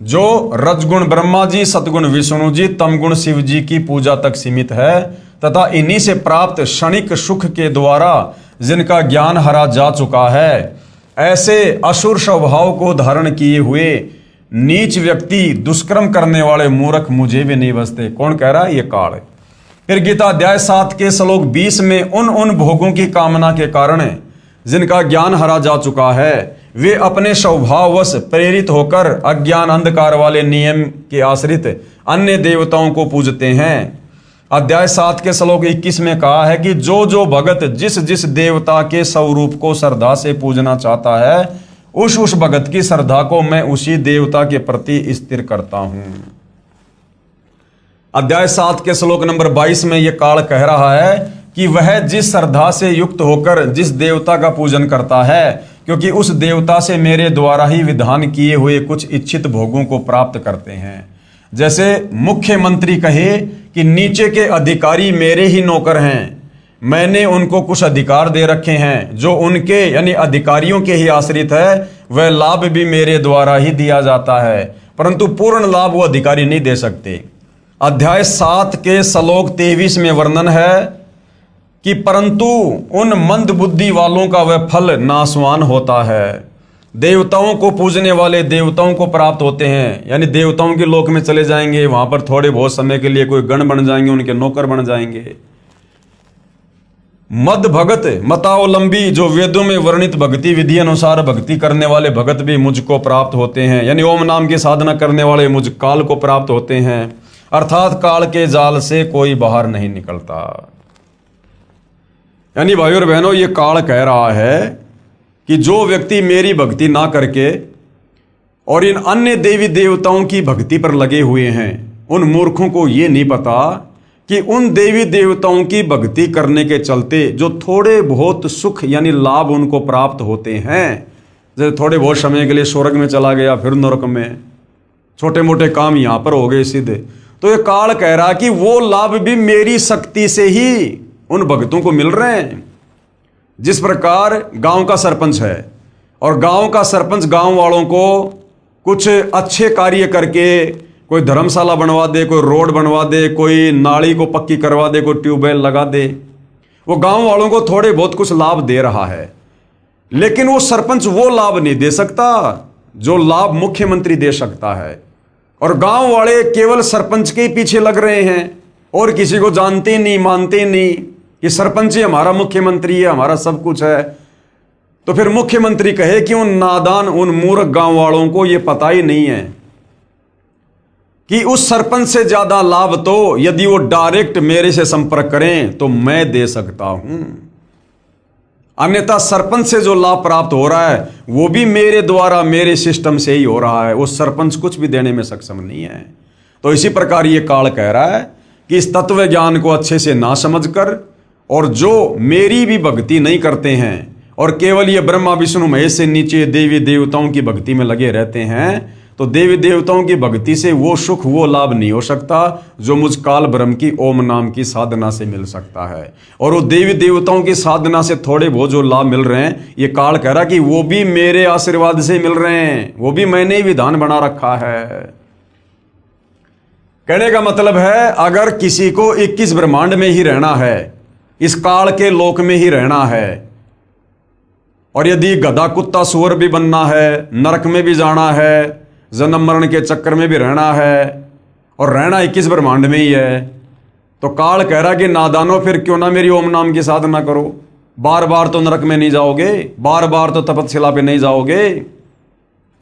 जो रजगुण ब्रह्मा जी, सतगुण विष्णु जी, तमगुण शिव जी की पूजा तक सीमित है तथा इन्हीं से प्राप्त क्षणिक सुख के द्वारा जिनका ज्ञान हरा जा चुका है, ऐसे असुर स्वभाव को धारण किए हुए नीच व्यक्ति, दुष्कर्म करने वाले मूर्ख मुझे भी नहीं बसते। कौन कह रहा है? ये काल है। फिर गीता अध्याय 7 के श्लोक 20 में उन भोगों की कामना के कारण जिनका ज्ञान हरा जा चुका है, वे अपने स्वभाववश प्रेरित होकर अज्ञान अंधकार वाले नियम के आश्रित अन्य देवताओं को पूजते हैं। अध्याय 7 के श्लोक 21 में कहा है कि जो जो भगत जिस जिस देवता के स्वरूप को श्रद्धा से पूजना चाहता है, उस भगत की श्रद्धा को मैं उसी देवता के प्रति स्थिर करता हूं। अध्याय 7 के श्लोक नंबर 22 में यह काल कह रहा है कि वह जिस श्रद्धा से युक्त होकर जिस देवता का पूजन करता है, क्योंकि उस देवता से मेरे द्वारा ही विधान किए हुए कुछ इच्छित भोगों को प्राप्त करते हैं। जैसे मुख्यमंत्री कहे कि नीचे के अधिकारी मेरे ही नौकर हैं, मैंने उनको कुछ अधिकार दे रखे हैं जो उनके यानी अधिकारियों के ही आश्रित है, वह लाभ भी मेरे द्वारा ही दिया जाता है, परंतु पूर्ण लाभ वो अधिकारी नहीं दे सकते। अध्याय 7 के श्लोक 23 में वर्णन है कि परंतु उन मंद बुद्धि वालों का वह फल नाशवान होता है। देवताओं को पूजने वाले देवताओं को प्राप्त होते हैं, यानी देवताओं के लोक में चले जाएंगे, वहां पर थोड़े बहुत समय के लिए कोई गण बन जाएंगे, उनके नौकर बन जाएंगे। मद भगत मतावलंबी, जो वेदों में वर्णित भक्ति विधि अनुसार भक्ति करने वाले भगत भी मुझको प्राप्त होते हैं, यानी ओम नाम की साधना करने वाले मुझ काल को प्राप्त होते हैं, अर्थात काल के जाल से कोई बाहर नहीं निकलता। यानी भाई और बहनों, ये काल कह रहा है कि जो व्यक्ति मेरी भक्ति ना करके और इन अन्य देवी देवताओं की भक्ति पर लगे हुए हैं, उन मूर्खों को ये नहीं पता कि उन देवी देवताओं की भक्ति करने के चलते जो थोड़े बहुत सुख यानी लाभ उनको प्राप्त होते हैं, जैसे थोड़े बहुत समय के लिए स्वर्ग में चला गया, फिर नरक में, छोटे मोटे काम यहां पर हो गए सिद्ध, तो ये काल कह रहा कि वो लाभ भी मेरी शक्ति से ही उन भक्तों को मिल रहे हैं। जिस प्रकार गांव का सरपंच है और गांव का सरपंच गांव वालों को कुछ अच्छे कार्य करके कोई धर्मशाला बनवा दे, कोई रोड बनवा दे, कोई नाली को पक्की करवा दे, कोई ट्यूबवेल लगा दे, वो गांव वालों को थोड़े बहुत कुछ लाभ दे रहा है, लेकिन वो सरपंच वो लाभ नहीं दे सकता जो लाभ मुख्यमंत्री दे सकता है। और गांव वाले केवल सरपंच के ही पीछे लग रहे हैं और किसी को जानते नहीं, मानते नहीं कि सरपंच ही हमारा मुख्यमंत्री है, हमारा सब कुछ है। तो फिर मुख्यमंत्री कहे कि उन नादान, उन मूर्ख गांव वालों को यह पता ही नहीं है कि उस सरपंच से ज्यादा लाभ तो यदि वो डायरेक्ट मेरे से संपर्क करें तो मैं दे सकता हूं, अन्यथा सरपंच से जो लाभ प्राप्त हो रहा है वो भी मेरे द्वारा, मेरे सिस्टम से ही हो रहा है, वो सरपंच कुछ भी देने में सक्षम नहीं है। तो इसी प्रकार ये काल कह रहा है कि इस तत्व ज्ञान को अच्छे से ना समझकर और जो मेरी भी भक्ति नहीं करते हैं और केवल ये ब्रह्मा विष्णु महेश से नीचे देवी देवताओं की भक्ति में लगे रहते हैं, तो देवी देवताओं की भक्ति से वो सुख, वो लाभ नहीं हो सकता जो मुझ काल ब्रह्म की ओम नाम की साधना से मिल सकता है। और वो देवी देवताओं की साधना से थोड़े बहुत जो लाभ मिल रहे हैं, ये काल कह रहा कि वो भी मेरे आशीर्वाद से मिल रहे हैं, वो भी मैंने ही विधान बना रखा है। कहने का मतलब है, अगर किसी को 21 ब्रह्मांड में ही रहना है, इस काल के लोक में ही रहना है, और यदि गधा कुत्ता सुअर भी बनना है, नरक में भी जाना है, जन्म मरण के चक्कर में भी रहना है, और रहना 21 ब्रह्मांड में ही है, तो काल कह रहा कि नादानो, फिर क्यों ना मेरी ओम नाम की साधना करो। बार बार तो नरक में नहीं जाओगे, बार बार तो तपस्या पे नहीं जाओगे,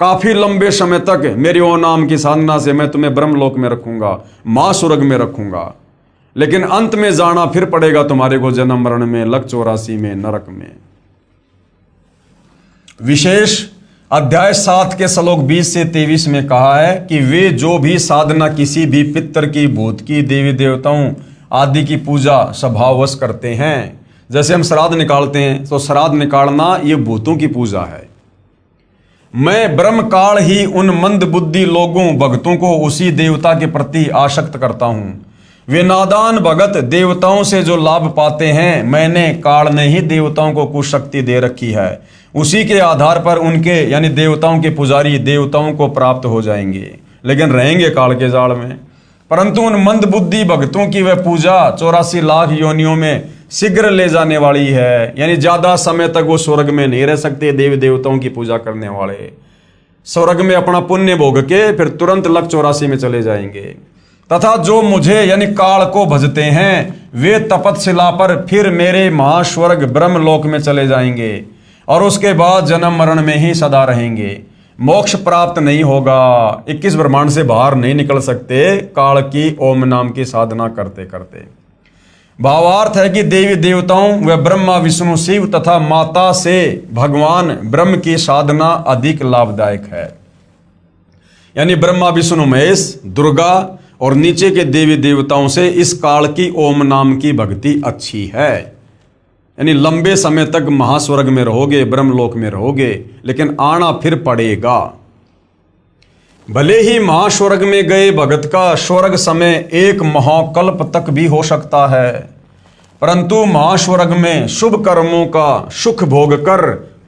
काफी लंबे समय तक मेरी ओम नाम की साधना से मैं तुम्हें ब्रह्मलोक में रखूंगा, मां स्वर्ग में रखूंगा, लेकिन अंत में जाना फिर पड़ेगा तुम्हारे को जन्म मरण में, लक 84 में, नरक में। विशेष अध्याय 7 के श्लोक 20 से 23 में कहा है कि वे जो भी साधना किसी भी पितर की, भूत की, देवी देवताओं आदि की पूजा स्वभाववश करते हैं, जैसे हम श्राद्ध निकालते हैं तो श्राद्ध निकालना ये भूतों की पूजा है। मैं ब्रह्म काल ही उन मंद बुद्धि लोगों, भक्तों को उसी देवता के प्रति आसक्त करता हूं। वे नादान भगत देवताओं से जो लाभ पाते हैं, मैंने काल ने ही देवताओं को कुछ शक्ति दे रखी है, उसी के आधार पर उनके यानी देवताओं के पुजारी देवताओं को प्राप्त हो जाएंगे। लेकिन रहेंगे काल के जाल में। परंतु उन मंद बुद्धि भक्तों की वह पूजा 84 लाख योनियों में शीघ्र ले जाने वाली है, यानी ज्यादा समय तक वो स्वर्ग में नहीं रह सकते। देवी देवताओं की पूजा करने वाले स्वर्ग में अपना पुण्य भोग के फिर तुरंत लक 84 में चले जाएंगे। तथा जो मुझे यानी काल को भजते हैं वे तपतशिला पर फिर मेरे महास्वर्ग ब्रह्मलोक में चले जाएंगे और उसके बाद जन्म मरण में ही सदा रहेंगे। मोक्ष प्राप्त नहीं होगा, 21 ब्रह्मांड से बाहर नहीं निकल सकते काल की ओम नाम की साधना करते करते। भावार्थ है कि देवी देवताओं व ब्रह्मा विष्णु शिव तथा माता से भगवान ब्रह्म की साधना अधिक लाभदायक है। यानी ब्रह्मा विष्णु महेश दुर्गा और नीचे के देवी देवताओं से इस काल की ओम नाम की भक्ति अच्छी है। यानी लंबे समय तक महास्वर्ग में रहोगे, ब्रह्मलोक में रहोगे, लेकिन आना फिर पड़ेगा। भले ही महास्वर्ग में गए भगत का स्वर्ग समय 1 महाकल्प तक भी हो सकता है, परंतु महास्वर्ग में शुभ कर्मों का सुख भोग कर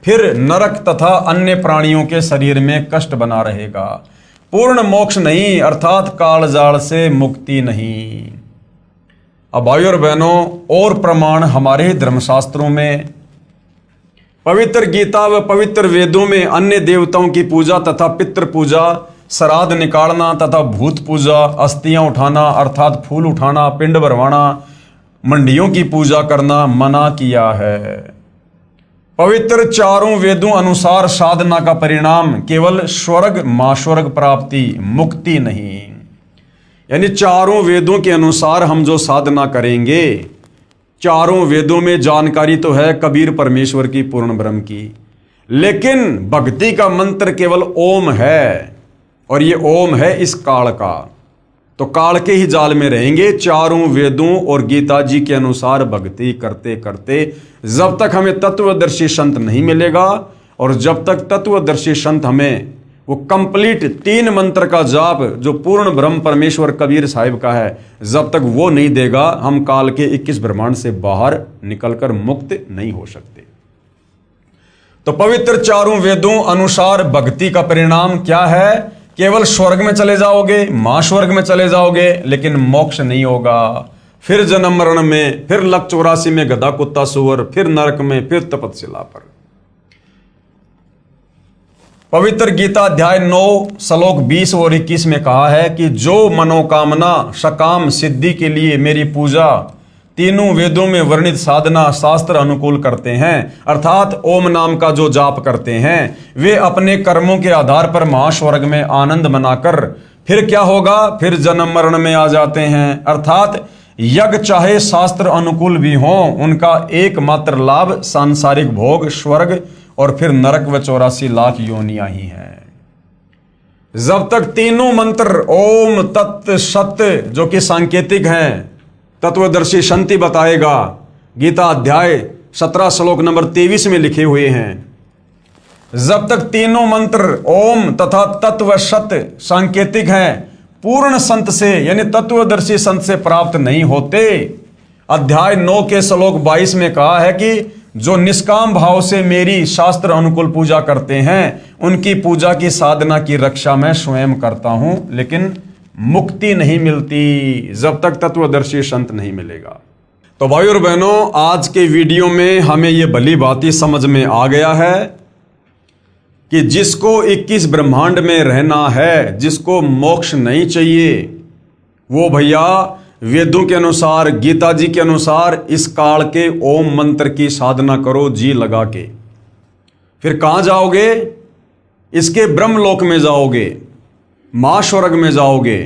फिर नरक तथा अन्य प्राणियों के शरीर में कष्ट बना रहेगा। पूर्ण मोक्ष नहीं, अर्थात कालजाल से मुक्ति नहीं। अब भाइयों और बहनों, और प्रमाण हमारे धर्मशास्त्रों में, पवित्र गीता व पवित्र वेदों में अन्य देवताओं की पूजा तथा पितृ पूजा, श्राद्ध निकालना तथा भूत पूजा, अस्थियां उठाना अर्थात फूल उठाना, पिंड भरवाना, मंडियों की पूजा करना मना किया है। पवित्र चारों वेदों अनुसार साधना का परिणाम केवल स्वर्ग महास्वर्ग प्राप्ति, मुक्ति नहीं। यानी चारों वेदों के अनुसार हम जो साधना करेंगे, चारों वेदों में जानकारी तो है कबीर परमेश्वर की, पूर्ण ब्रह्म की, लेकिन भक्ति का मंत्र केवल ओम है, और ये ओम है इस काल का। तो काल के ही जाल में रहेंगे। चारों वेदों और गीता जी के अनुसार भक्ति करते करते जब तक हमें तत्वदर्शी संत नहीं मिलेगा, और जब तक तत्वदर्शी संत हमें वो कंप्लीट 3 मंत्र का जाप जो पूर्ण ब्रह्म परमेश्वर कबीर साहिब का है, जब तक वो नहीं देगा, हम काल के 21 ब्रह्मांड से बाहर निकलकर मुक्त नहीं हो सकते। तो पवित्र चारों वेदों अनुसार भक्ति का परिणाम क्या है? केवल स्वर्ग में चले जाओगे, महास्वर्ग में चले जाओगे, लेकिन मोक्ष नहीं होगा। फिर जन्म मरण में, फिर लक 84 में गधा कुत्ता सुअर, फिर नरक में, फिर तपतशिला पर। पवित्र गीता अध्याय 9 श्लोक 20 और 21 में कहा है कि जो मनोकामना सकाम सिद्धि के लिए मेरी पूजा तीनों वेदों में वर्णित साधना शास्त्र अनुकूल करते हैं, अर्थात ओम नाम का जो जाप करते हैं, वे अपने कर्मों के आधार पर महास्वर्ग में आनंद मनाकर फिर क्या होगा? फिर जन्म मरण में आ जाते हैं। अर्थात यज्ञ चाहे शास्त्र अनुकूल भी हो, उनका एकमात्र लाभ सांसारिक भोग, स्वर्ग और फिर नरक व 84 लाख योनियां ही हैं। जब तक तीनों मंत्र ओम तत् सत्य जो कि सांकेतिक हैं, तत्वदर्शी संति बताएगा, गीता अध्याय 17 श्लोक नंबर 23 में लिखे हुए हैं। जब तक तीनों मंत्र ओम तथा तत्व सत्य सांकेतिक हैं, पूर्ण संत से यानी तत्वदर्शी संत से प्राप्त नहीं होते। अध्याय 9 के श्लोक 22 में कहा है कि जो निष्काम भाव से मेरी शास्त्र अनुकूल पूजा करते हैं, उनकी पूजा की साधना की रक्षा मैं स्वयं करता हूं, लेकिन मुक्ति नहीं मिलती जब तक तत्वदर्शी संत नहीं मिलेगा। तो भाइयों और बहनों, आज के वीडियो में हमें यह भली भांति समझ में आ गया है कि जिसको 21 ब्रह्मांड में रहना है, जिसको मोक्ष नहीं चाहिए, वो भैया वेदों के अनुसार, गीता जी के अनुसार इस काल के ओम मंत्र की साधना करो जी लगा के। फिर कहां जाओगे? इसके ब्रह्मलोक में जाओगे, महास्वर्ग में जाओगे,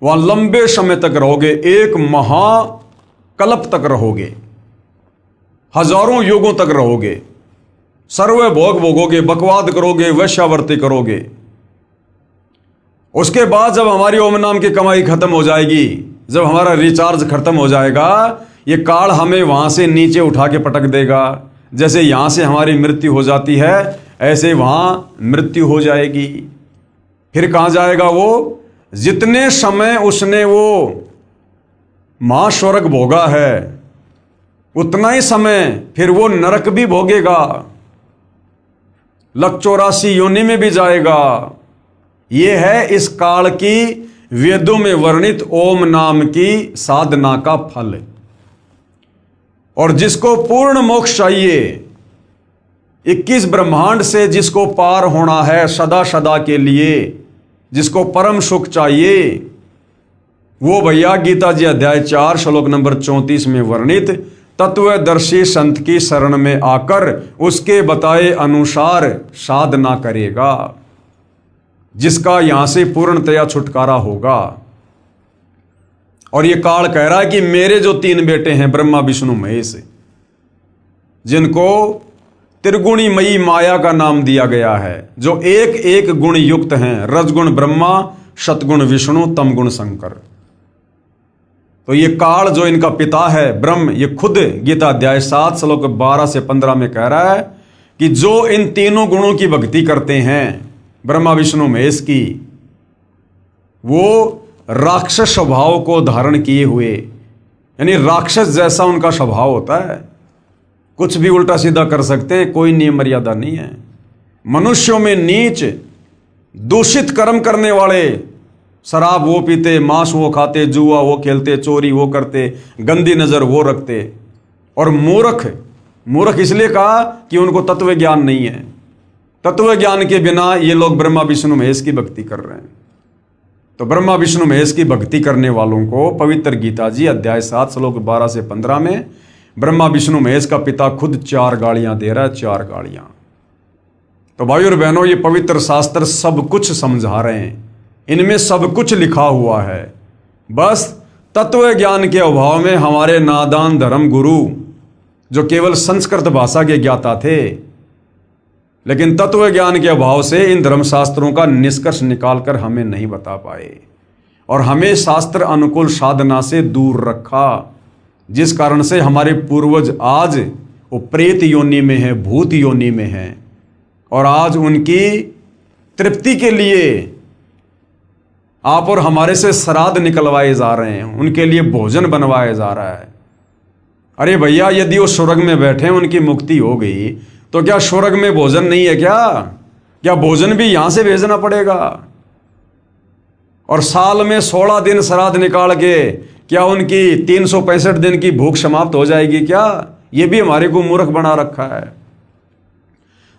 वहां लंबे समय तक रहोगे, एक महाकल्प तक रहोगे, हजारों युगों तक रहोगे, सर्व भोग भोगोगे, बकवाद करोगे, वैश्यावर्ती करोगे। उसके बाद जब हमारी ओम नाम की कमाई खत्म हो जाएगी, जब हमारा रिचार्ज खत्म हो जाएगा, ये काल हमें वहां से नीचे उठा के पटक देगा। जैसे यहां से हमारी मृत्यु हो जाती है, ऐसे वहां मृत्यु हो जाएगी। फिर कहां जाएगा वो? जितने समय उसने वो महास्वर्ग भोगा है, उतना ही समय फिर वो नरक भी भोगेगा, लक 84 योनि में भी जाएगा, ये है इस काल की वेदों में वर्णित ओम नाम की साधना का फल। और जिसको पूर्ण मोक्ष चाहिए, 21 ब्रह्मांड से जिसको पार होना है सदा सदा के लिए, जिसको परम सुख चाहिए, वो भैया गीता जी अध्याय 4 श्लोक नंबर 34 में वर्णित तत्वदर्शी संत की शरण में आकर उसके बताए अनुसार साधना करेगा, जिसका यहां से पूर्णतया छुटकारा होगा। और ये काल कह रहा है कि मेरे जो 3 बेटे हैं ब्रह्मा विष्णु महेश, जिनको त्रिगुणी मयी माया का नाम दिया गया है, जो एक एक गुण युक्त हैं, रजगुण ब्रह्मा, सतगुण विष्णु, तमगुण शंकर। तो ये काल जो इनका पिता है ब्रह्म, ये खुद गीता अध्याय 7 श्लोक 12 से 15 में कह रहा है कि जो इन तीनों गुणों की भक्ति करते हैं ब्रह्मा विष्णु महेश की, वो राक्षस स्वभाव को धारण किए हुए, यानी राक्षस जैसा उनका स्वभाव होता है, कुछ भी उल्टा सीधा कर सकते हैं, कोई नियम मर्यादा नहीं है। मनुष्यों में नीच दूषित कर्म करने वाले, शराब वो पीते, मांस वो खाते, जुआ वो खेलते, चोरी वो करते, गंदी नजर वो रखते, और मूर्ख इसलिए कहा कि उनको तत्व ज्ञान नहीं है। तत्व ज्ञान के बिना ये लोग ब्रह्मा विष्णु महेश की भक्ति कर रहे हैं। तो ब्रह्मा विष्णु महेश की भक्ति करने वालों को पवित्र गीता जी अध्याय 7 श्लोक 12 से 15 में ब्रह्मा विष्णु महेश का पिता खुद 4 गालियां दे रहा है, 4 गालियां। तो भाई और बहनों, ये पवित्र शास्त्र सब कुछ समझा रहे हैं, इनमें सब कुछ लिखा हुआ है। बस तत्व ज्ञान के अभाव में हमारे नादान धर्म गुरु, जो केवल संस्कृत भाषा के ज्ञाता थे, लेकिन तत्व ज्ञान के अभाव से इन धर्मशास्त्रों का निष्कर्ष निकालकर हमें नहीं बता पाए, और हमें शास्त्र अनुकूल साधना से दूर रखा, जिस कारण से हमारे पूर्वज आज वो प्रेत योनि में है, भूत योनि में है, और आज उनकी तृप्ति के लिए आप और हमारे से श्राद्ध निकलवाए जा रहे हैं, उनके लिए भोजन बनवाया जा रहा है। अरे भैया, यदि वो स्वर्ग में बैठे, उनकी मुक्ति हो गई, तो क्या स्वर्ग में भोजन नहीं है क्या भोजन भी यहां से भेजना पड़ेगा? और साल में 16 दिन श्राद्ध निकाल के क्या उनकी 365 दिन की भूख समाप्त हो जाएगी क्या? ये भी हमारे को मूर्ख बना रखा है।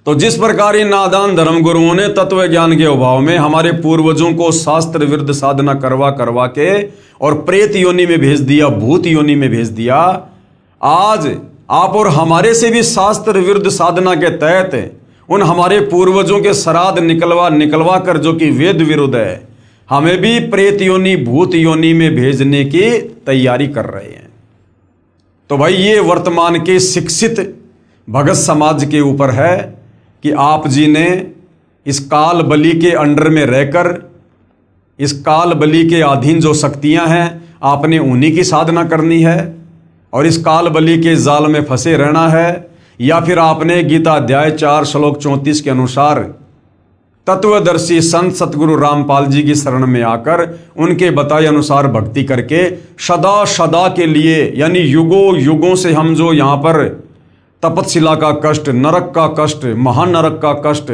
तो जिस प्रकार इन नादान धर्म गुरुओं ने तत्व ज्ञान के अभाव में हमारे पूर्वजों को शास्त्र विरुद्ध साधना करवा के और प्रेत योनि में भेज दिया, भूत योनि में भेज दिया, आज आप और हमारे से भी शास्त्र विरुद्ध साधना के तहत उन हमारे पूर्वजों के श्राद्ध निकलवा कर, जो कि वेद विरुद्ध है, हमें भी प्रेत योनि, भूत योनि में भेजने की तैयारी कर रहे हैं। तो भाई, ये वर्तमान के शिक्षित भगत समाज के ऊपर है कि आप जी ने इस काल बलि के अंडर में रहकर, इस काल बलि के अधीन जो शक्तियां हैं, आपने उन्हीं की साधना करनी है और इस काल बलि के जाल में फंसे रहना है, या फिर आपने गीता अध्याय 4 श्लोक 34 के अनुसार तत्वदर्शी संत सतगुरु रामपाल जी की शरण में आकर उनके बताए अनुसार भक्ति करके सदा सदा के लिए, यानी युगों युगों से हम जो यहाँ पर तपतशिला का कष्ट, नरक का कष्ट, महानरक का कष्ट,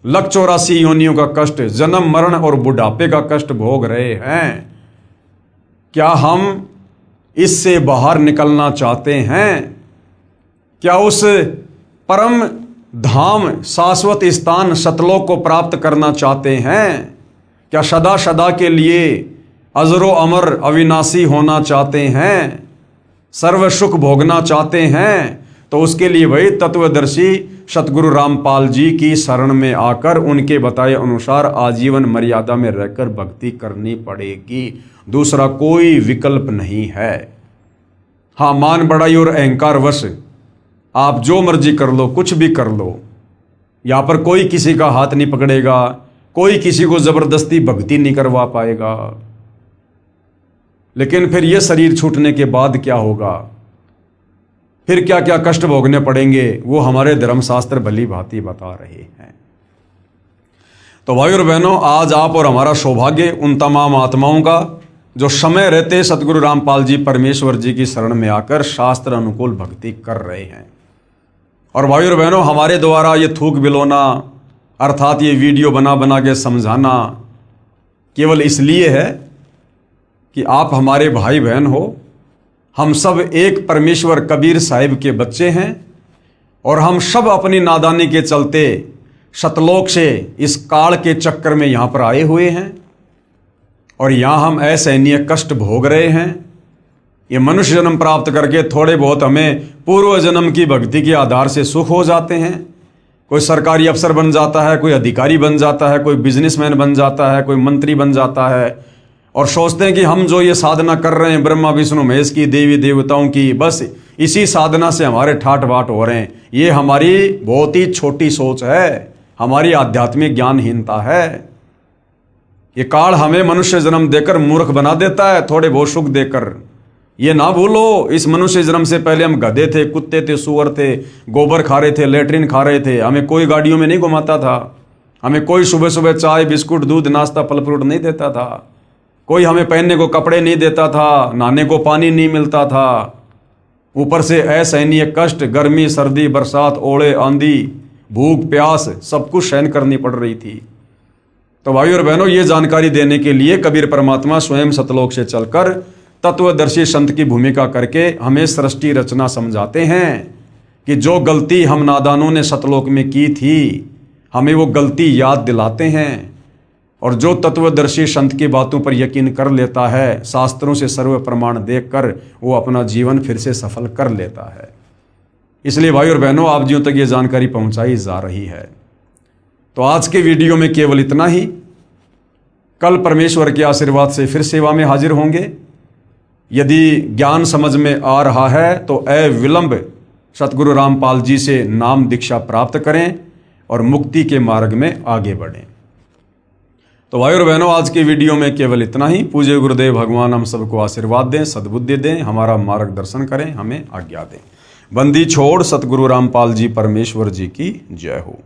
184 योनियों का कष्ट, जन्म मरण और बुढ़ापे का कष्ट भोग रहे हैं, क्या हम इससे बाहर निकलना चाहते हैं? क्या उस परम धाम, शाश्वत स्थान, सतलोक को प्राप्त करना चाहते हैं? क्या सदा सदा के लिए अजरो अमर अविनाशी होना चाहते हैं? सर्व सुख भोगना चाहते हैं? तो उसके लिए वही तत्वदर्शी सतगुरु रामपाल जी की शरण में आकर उनके बताए अनुसार आजीवन मर्यादा में रहकर भक्ति करनी पड़ेगी। दूसरा कोई विकल्प नहीं है। हाँ, मान बढ़ाई और अहंकार वश आप जो मर्जी कर लो, कुछ भी कर लो, यहाँ पर कोई किसी का हाथ नहीं पकड़ेगा, कोई किसी को जबरदस्ती भक्ति नहीं करवा पाएगा। लेकिन फिर ये शरीर छूटने के बाद क्या होगा, फिर क्या क्या कष्ट भोगने पड़ेंगे, वो हमारे धर्मशास्त्र भली भांति बता रहे हैं। तो भाई और बहनों, आज आप और हमारा सौभाग्य उन तमाम आत्माओं का जो समय रहते सतगुरु रामपाल जी परमेश्वर जी की शरण में आकर शास्त्र अनुकूल भक्ति कर रहे हैं। और भाई और बहनों, हमारे द्वारा ये थूक बिलोना अर्थात ये वीडियो बना बना के समझाना केवल इसलिए है कि आप हमारे भाई बहन हो। हम सब एक परमेश्वर कबीर साहिब के बच्चे हैं और हम सब अपनी नादानी के चलते सतलोक से इस काल के चक्कर में यहाँ पर आए हुए हैं और यहाँ हम असहनीय कष्ट भोग रहे हैं। ये मनुष्य जन्म प्राप्त करके थोड़े बहुत हमें पूर्व जन्म की भक्ति के आधार से सुख हो जाते हैं। कोई सरकारी अफसर बन जाता है, कोई अधिकारी बन जाता है, कोई बिजनेसमैन बन जाता है, कोई मंत्री बन जाता है और सोचते हैं कि हम जो ये साधना कर रहे हैं ब्रह्मा विष्णु महेश की, देवी देवताओं की, बस इसी साधना से हमारे ठाट बाट हो रहे हैं। ये हमारी बहुत ही छोटी सोच है, हमारी आध्यात्मिक ज्ञानहीनता है। ये काल हमें मनुष्य जन्म देकर मूर्ख बना देता है, थोड़े बहुत सुख देकर। ये ना भूलो, इस मनुष्य जन्म से पहले हम गधे थे, कुत्ते थे, सुअर थे, गोबर खा रहे थे, लेटरिन खा रहे थे। हमें कोई गाड़ियों में नहीं घुमाता था, हमें कोई सुबह सुबह चाय बिस्कुट दूध नाश्ता फल फ्रूट नहीं देता था, कोई हमें पहनने को कपड़े नहीं देता था, नहाने को पानी नहीं मिलता था। ऊपर से असहनीय कष्ट, गर्मी सर्दी बरसात ओले आंधी भूख प्यास सब कुछ सहन करनी पड़ रही थी। तो भाई और बहनों, ये जानकारी देने के लिए कबीर परमात्मा स्वयं सतलोक से चलकर तत्वदर्शी संत की भूमिका करके हमें सृष्टि रचना समझाते हैं कि जो गलती हम नादानों ने सतलोक में की थी, हमें वो गलती याद दिलाते हैं। और जो तत्वदर्शी संत की बातों पर यकीन कर लेता है, शास्त्रों से सर्व प्रमाण देखकर वो अपना जीवन फिर से सफल कर लेता है। इसलिए भाई और बहनों, आप जियों तक ये जानकारी पहुंचाई जा रही है। तो आज के वीडियो में केवल इतना ही। कल परमेश्वर के आशीर्वाद से फिर सेवा में हाजिर होंगे। यदि ज्ञान समझ में आ रहा है तो अविलंब सतगुरु रामपाल जी से नाम दीक्षा प्राप्त करें और मुक्ति के मार्ग में आगे बढ़ें। तो भाई और बहनों, आज के वीडियो में केवल इतना ही। पूज्य गुरुदेव भगवान हम सबको आशीर्वाद दें, सद्बुद्धि दें, हमारा मार्गदर्शन करें, हमें आज्ञा दें। बंदी छोड़ सतगुरु रामपाल जी परमेश्वर जी की जय हो।